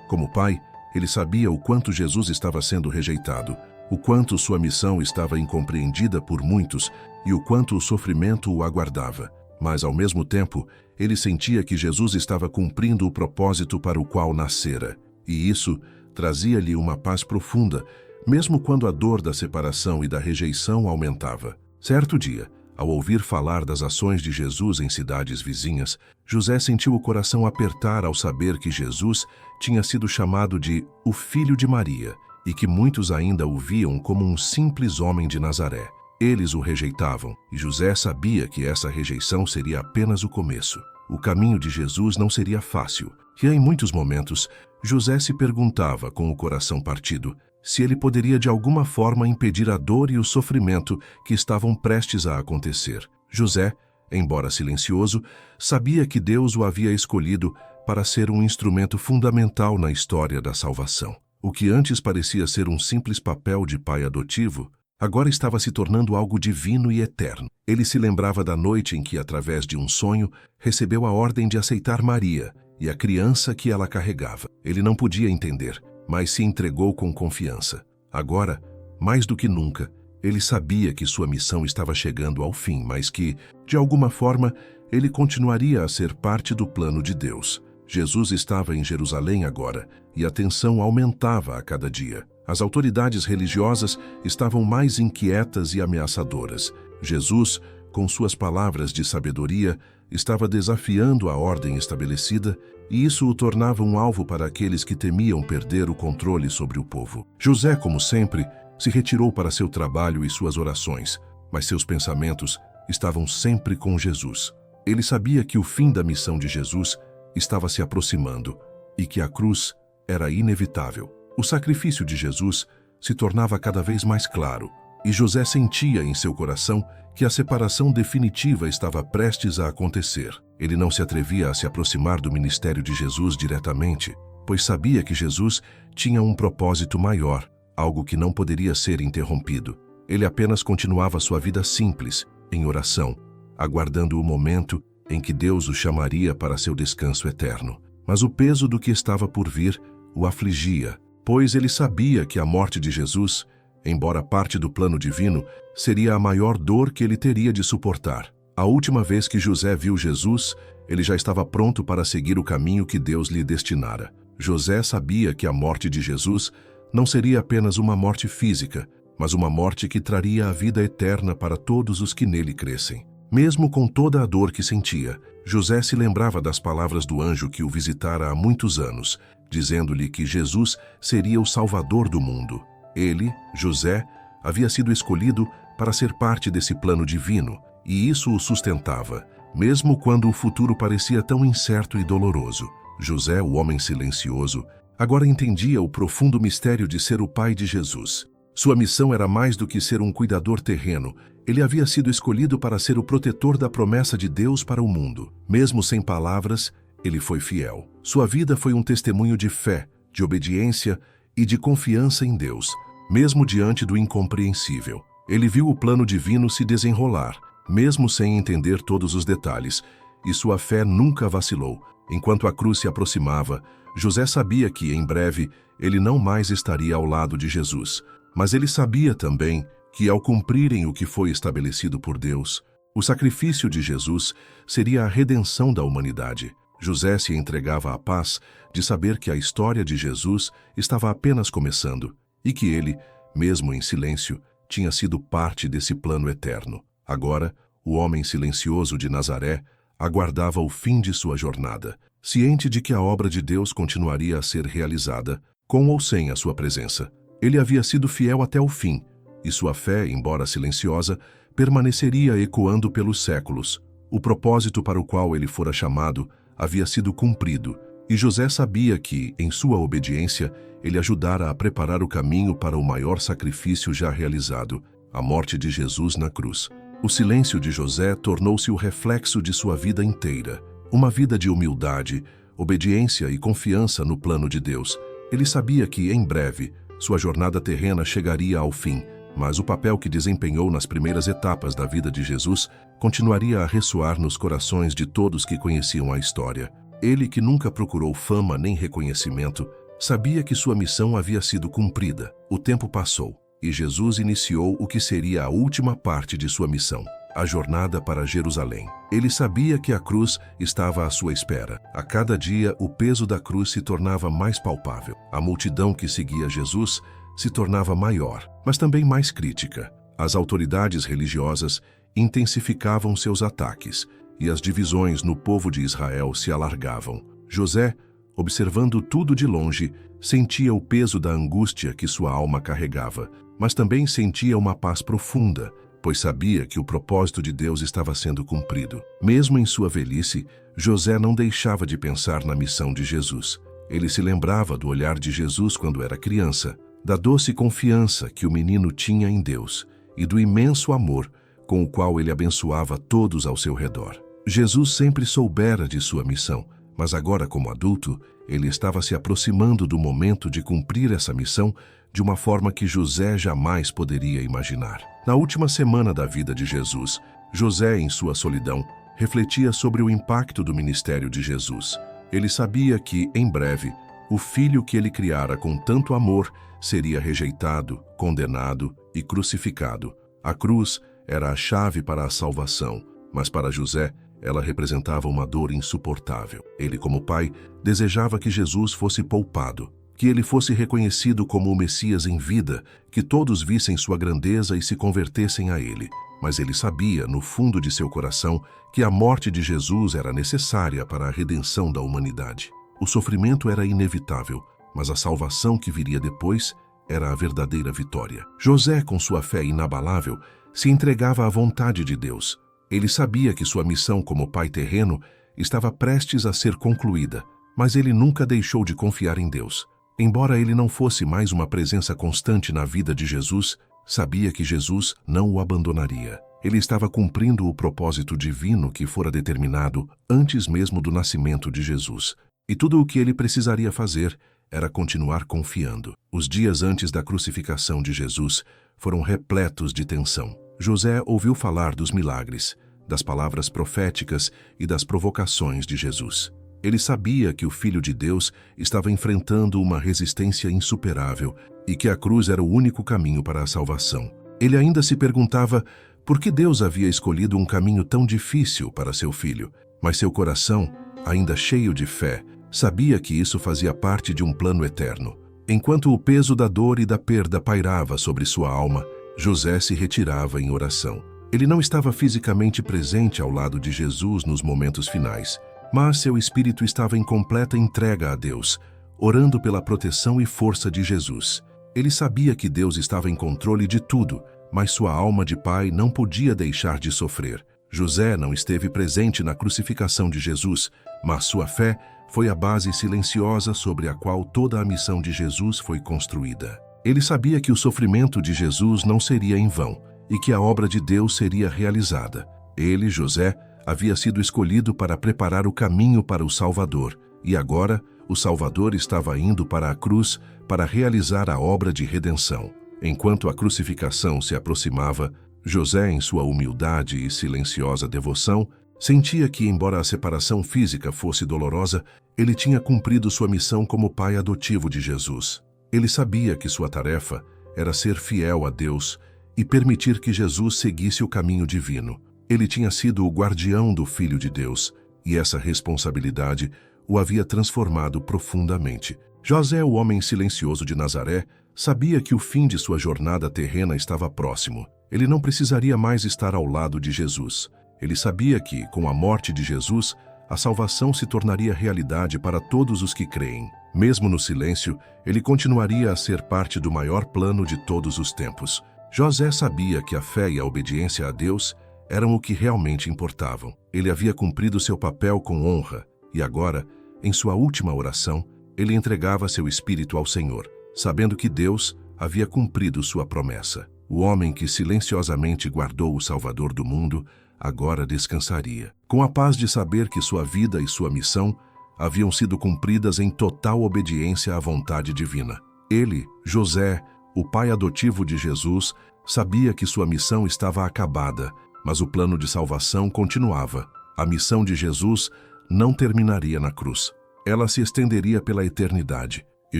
Como pai, ele sabia o quanto Jesus estava sendo rejeitado, o quanto sua missão estava incompreendida por muitos e o quanto o sofrimento o aguardava. Mas, ao mesmo tempo, ele sentia que Jesus estava cumprindo o propósito para o qual nascera, e isso trazia-lhe uma paz profunda, mesmo quando a dor da separação e da rejeição aumentava. Certo dia, ao ouvir falar das ações de Jesus em cidades vizinhas, José sentiu o coração apertar ao saber que Jesus tinha sido chamado de o Filho de Maria e que muitos ainda o viam como um simples homem de Nazaré. Eles o rejeitavam, e José sabia que essa rejeição seria apenas o começo. O caminho de Jesus não seria fácil, e em muitos momentos, José se perguntava, com o coração partido, se ele poderia de alguma forma impedir a dor e o sofrimento que estavam prestes a acontecer. José, embora silencioso, sabia que Deus o havia escolhido para ser um instrumento fundamental na história da salvação. O que antes parecia ser um simples papel de pai adotivo, agora estava se tornando algo divino e eterno. Ele se lembrava da noite em que, através de um sonho, recebeu a ordem de aceitar Maria e a criança que ela carregava. Ele não podia entender, mas se entregou com confiança. Agora, mais do que nunca, ele sabia que sua missão estava chegando ao fim, mas que, de alguma forma, ele continuaria a ser parte do plano de Deus. Jesus estava em Jerusalém agora, e a tensão aumentava a cada dia. As autoridades religiosas estavam mais inquietas e ameaçadoras. Jesus, com suas palavras de sabedoria, estava desafiando a ordem estabelecida, e isso o tornava um alvo para aqueles que temiam perder o controle sobre o povo. José, como sempre, se retirou para seu trabalho e suas orações, mas seus pensamentos estavam sempre com Jesus. Ele sabia que o fim da missão de Jesus estava se aproximando e que a cruz era inevitável. O sacrifício de Jesus se tornava cada vez mais claro, e José sentia em seu coração que a separação definitiva estava prestes a acontecer. Ele não se atrevia a se aproximar do ministério de Jesus diretamente, pois sabia que Jesus tinha um propósito maior, algo que não poderia ser interrompido. Ele apenas continuava sua vida simples, em oração, aguardando o momento em que Deus o chamaria para seu descanso eterno. Mas o peso do que estava por vir o afligia, pois ele sabia que a morte de Jesus, embora parte do plano divino, seria a maior dor que ele teria de suportar. A última vez que José viu Jesus, ele já estava pronto para seguir o caminho que Deus lhe destinara. José sabia que a morte de Jesus não seria apenas uma morte física, mas uma morte que traria a vida eterna para todos os que nele crescem. Mesmo com toda a dor que sentia, José se lembrava das palavras do anjo que o visitara há muitos anos, dizendo-lhe que Jesus seria o Salvador do mundo. Ele, José, havia sido escolhido para ser parte desse plano divino, e isso o sustentava, mesmo quando o futuro parecia tão incerto e doloroso. José, o homem silencioso, agora entendia o profundo mistério de ser o pai de Jesus. Sua missão era mais do que ser um cuidador terreno. Ele havia sido escolhido para ser o protetor da promessa de Deus para o mundo. Mesmo sem palavras, ele foi fiel. Sua vida foi um testemunho de fé, de obediência e de confiança em Deus, mesmo diante do incompreensível. Ele viu o plano divino se desenrolar, mesmo sem entender todos os detalhes, e sua fé nunca vacilou. Enquanto a cruz se aproximava, José sabia que, em breve, ele não mais estaria ao lado de Jesus. Mas ele sabia também que, ao cumprirem o que foi estabelecido por Deus, o sacrifício de Jesus seria a redenção da humanidade. José se entregava à paz de saber que a história de Jesus estava apenas começando e que ele, mesmo em silêncio, tinha sido parte desse plano eterno. Agora, o homem silencioso de Nazaré aguardava o fim de sua jornada, ciente de que a obra de Deus continuaria a ser realizada, com ou sem a sua presença. Ele havia sido fiel até o fim, e sua fé, embora silenciosa, permaneceria ecoando pelos séculos. O propósito para o qual ele fora chamado havia sido cumprido, e José sabia que, em sua obediência, ele ajudara a preparar o caminho para o maior sacrifício já realizado, a morte de Jesus na cruz. O silêncio de José tornou-se o reflexo de sua vida inteira, uma vida de humildade, obediência e confiança no plano de Deus. Ele sabia que, em breve, sua jornada terrena chegaria ao fim, mas o papel que desempenhou nas primeiras etapas da vida de Jesus continuaria a ressoar nos corações de todos que conheciam a história. Ele, que nunca procurou fama nem reconhecimento, sabia que sua missão havia sido cumprida. O tempo passou, e Jesus iniciou o que seria a última parte de sua missão, a jornada para Jerusalém. Ele sabia que a cruz estava à sua espera. A cada dia, o peso da cruz se tornava mais palpável. A multidão que seguia Jesus se tornava maior, mas também mais crítica. As autoridades religiosas intensificavam seus ataques, e as divisões no povo de Israel se alargavam. José, observando tudo de longe, sentia o peso da angústia que sua alma carregava, mas também sentia uma paz profunda, pois sabia que o propósito de Deus estava sendo cumprido. Mesmo em sua velhice, José não deixava de pensar na missão de Jesus. Ele se lembrava do olhar de Jesus quando era criança, da doce confiança que o menino tinha em Deus e do imenso amor com o qual ele abençoava todos ao seu redor. Jesus sempre soubera de sua missão, mas agora, como adulto, ele estava se aproximando do momento de cumprir essa missão de uma forma que José jamais poderia imaginar. Na última semana da vida de Jesus, José, em sua solidão, refletia sobre o impacto do ministério de Jesus. Ele sabia que, em breve, o filho que ele criara com tanto amor seria rejeitado, condenado e crucificado. A cruz era a chave para a salvação, mas para José, ela representava uma dor insuportável. Ele, como pai, desejava que Jesus fosse poupado, que ele fosse reconhecido como o Messias em vida, que todos vissem sua grandeza e se convertessem a ele. Mas ele sabia, no fundo de seu coração, que a morte de Jesus era necessária para a redenção da humanidade. O sofrimento era inevitável, mas a salvação que viria depois era a verdadeira vitória. José, com sua fé inabalável, se entregava à vontade de Deus. Ele sabia que sua missão como pai terreno estava prestes a ser concluída, mas ele nunca deixou de confiar em Deus. Embora ele não fosse mais uma presença constante na vida de Jesus, sabia que Jesus não o abandonaria. Ele estava cumprindo o propósito divino que fora determinado antes mesmo do nascimento de Jesus. E tudo o que ele precisaria fazer era continuar confiando. Os dias antes da crucificação de Jesus foram repletos de tensão. José ouviu falar dos milagres, das palavras proféticas e das provocações de Jesus. Ele sabia que o Filho de Deus estava enfrentando uma resistência insuperável e que a cruz era o único caminho para a salvação. Ele ainda se perguntava por que Deus havia escolhido um caminho tão difícil para seu filho, mas seu coração, ainda cheio de fé, sabia que isso fazia parte de um plano eterno. Enquanto o peso da dor e da perda pairava sobre sua alma, José se retirava em oração. Ele não estava fisicamente presente ao lado de Jesus nos momentos finais, mas seu espírito estava em completa entrega a Deus, orando pela proteção e força de Jesus. Ele sabia que Deus estava em controle de tudo, mas sua alma de pai não podia deixar de sofrer. José não esteve presente na crucificação de Jesus, mas sua fé foi a base silenciosa sobre a qual toda a missão de Jesus foi construída. Ele sabia que o sofrimento de Jesus não seria em vão e que a obra de Deus seria realizada. Ele, José, havia sido escolhido para preparar o caminho para o Salvador, e agora o Salvador estava indo para a cruz para realizar a obra de redenção. Enquanto a crucificação se aproximava, José, em sua humildade e silenciosa devoção, sentia que, embora a separação física fosse dolorosa, ele tinha cumprido sua missão como pai adotivo de Jesus. Ele sabia que sua tarefa era ser fiel a Deus e permitir que Jesus seguisse o caminho divino. Ele tinha sido o guardião do Filho de Deus, e essa responsabilidade o havia transformado profundamente. José, o homem silencioso de Nazaré, sabia que o fim de sua jornada terrena estava próximo. Ele não precisaria mais estar ao lado de Jesus. Ele sabia que, com a morte de Jesus, a salvação se tornaria realidade para todos os que creem. Mesmo no silêncio, ele continuaria a ser parte do maior plano de todos os tempos. José sabia que a fé e a obediência a Deus eram o que realmente importavam. Ele havia cumprido seu papel com honra e agora, em sua última oração, ele entregava seu espírito ao Senhor, sabendo que Deus havia cumprido sua promessa. O homem que silenciosamente guardou o Salvador do mundo agora descansaria, com a paz de saber que sua vida e sua missão haviam sido cumpridas em total obediência à vontade divina. Ele, José, o pai adotivo de Jesus, sabia que sua missão estava acabada, mas o plano de salvação continuava. A missão de Jesus não terminaria na cruz. Ela se estenderia pela eternidade. E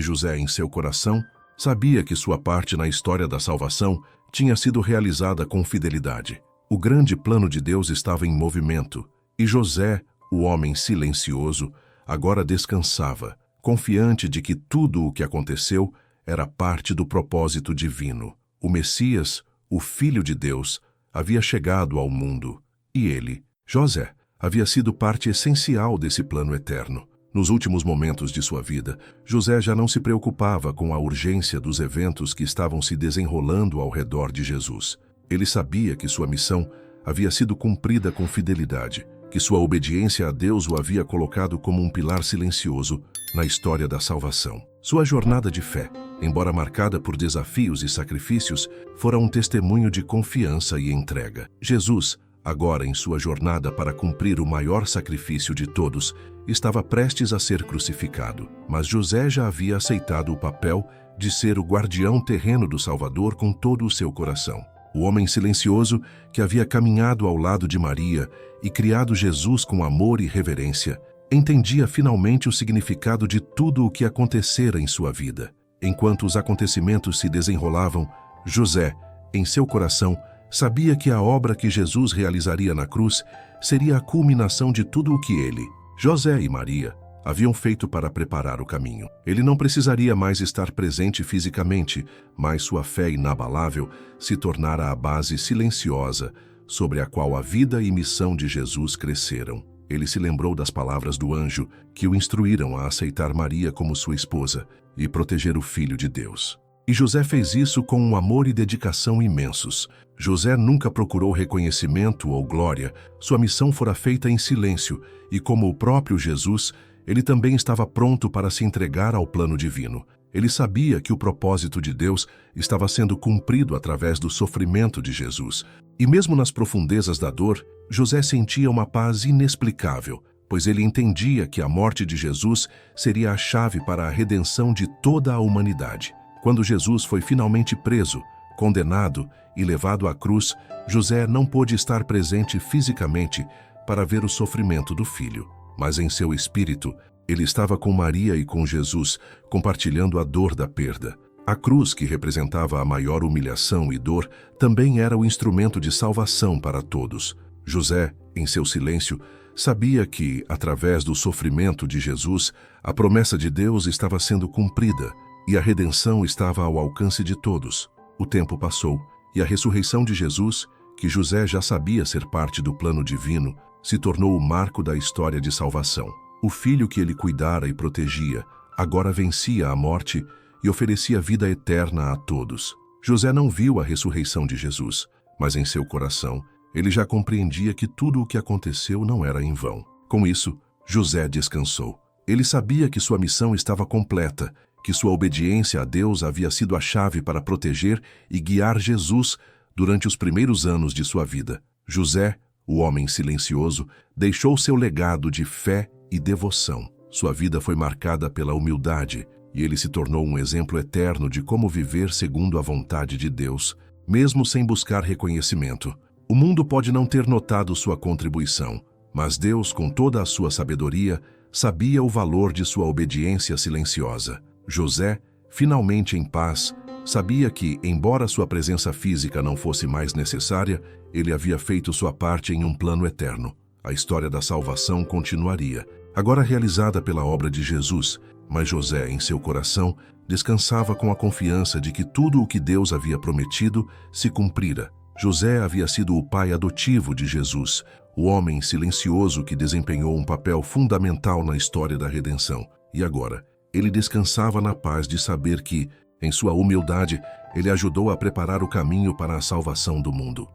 José, em seu coração, sabia que sua parte na história da salvação tinha sido realizada com fidelidade. O grande plano de Deus estava em movimento, e José, o homem silencioso, agora descansava, confiante de que tudo o que aconteceu era parte do propósito divino. O Messias, o Filho de Deus, havia chegado ao mundo, e ele, José, havia sido parte essencial desse plano eterno. Nos últimos momentos de sua vida, José já não se preocupava com a urgência dos eventos que estavam se desenrolando ao redor de Jesus. Ele sabia que sua missão havia sido cumprida com fidelidade, que sua obediência a Deus o havia colocado como um pilar silencioso na história da salvação. Sua jornada de fé, embora marcada por desafios e sacrifícios, fora um testemunho de confiança e entrega. Jesus, agora em sua jornada para cumprir o maior sacrifício de todos, estava prestes a ser crucificado. Mas José já havia aceitado o papel de ser o guardião terreno do Salvador com todo o seu coração. O homem silencioso que havia caminhado ao lado de Maria e criado Jesus com amor e reverência, entendia finalmente o significado de tudo o que acontecera em sua vida. Enquanto os acontecimentos se desenrolavam, José, em seu coração, sabia que a obra que Jesus realizaria na cruz seria a culminação de tudo o que ele, José e Maria, haviam feito para preparar o caminho. Ele não precisaria mais estar presente fisicamente, mas sua fé inabalável se tornara a base silenciosa sobre a qual a vida e missão de Jesus cresceram. Ele se lembrou das palavras do anjo que o instruíram a aceitar Maria como sua esposa e proteger o Filho de Deus. E José fez isso com um amor e dedicação imensos. José nunca procurou reconhecimento ou glória, sua missão fora feita em silêncio, e como o próprio Jesus, ele também estava pronto para se entregar ao plano divino. Ele sabia que o propósito de Deus estava sendo cumprido através do sofrimento de Jesus. E mesmo nas profundezas da dor, José sentia uma paz inexplicável, pois ele entendia que a morte de Jesus seria a chave para a redenção de toda a humanidade. Quando Jesus foi finalmente preso, condenado e levado à cruz, José não pôde estar presente fisicamente para ver o sofrimento do filho, mas em seu espírito, ele estava com Maria e com Jesus, compartilhando a dor da perda. A cruz, que representava a maior humilhação e dor, também era o instrumento de salvação para todos. José, em seu silêncio, sabia que, através do sofrimento de Jesus, a promessa de Deus estava sendo cumprida e a redenção estava ao alcance de todos. O tempo passou e a ressurreição de Jesus, que José já sabia ser parte do plano divino, se tornou o marco da história de salvação. O filho que ele cuidara e protegia agora vencia a morte e oferecia vida eterna a todos. José não viu a ressurreição de Jesus, mas em seu coração ele já compreendia que tudo o que aconteceu não era em vão. Com isso, José descansou. Ele sabia que sua missão estava completa, que sua obediência a Deus havia sido a chave para proteger e guiar Jesus durante os primeiros anos de sua vida. José, o homem silencioso, deixou seu legado de fé e devoção. Sua vida foi marcada pela humildade e ele se tornou um exemplo eterno de como viver segundo a vontade de Deus, mesmo sem buscar reconhecimento. O mundo pode não ter notado sua contribuição, mas Deus, com toda a sua sabedoria, sabia o valor de sua obediência silenciosa. José, finalmente em paz, sabia que, embora sua presença física não fosse mais necessária, ele havia feito sua parte em um plano eterno. A história da salvação continuaria, agora realizada pela obra de Jesus, mas José, em seu coração, descansava com a confiança de que tudo o que Deus havia prometido se cumprira. José havia sido o pai adotivo de Jesus, o homem silencioso que desempenhou um papel fundamental na história da redenção. E agora, ele descansava na paz de saber que, em sua humildade, ele ajudou a preparar o caminho para a salvação do mundo.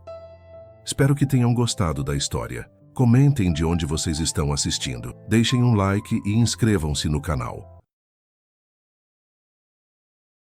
Espero que tenham gostado da história. Comentem de onde vocês estão assistindo. Deixem um like e inscrevam-se no canal.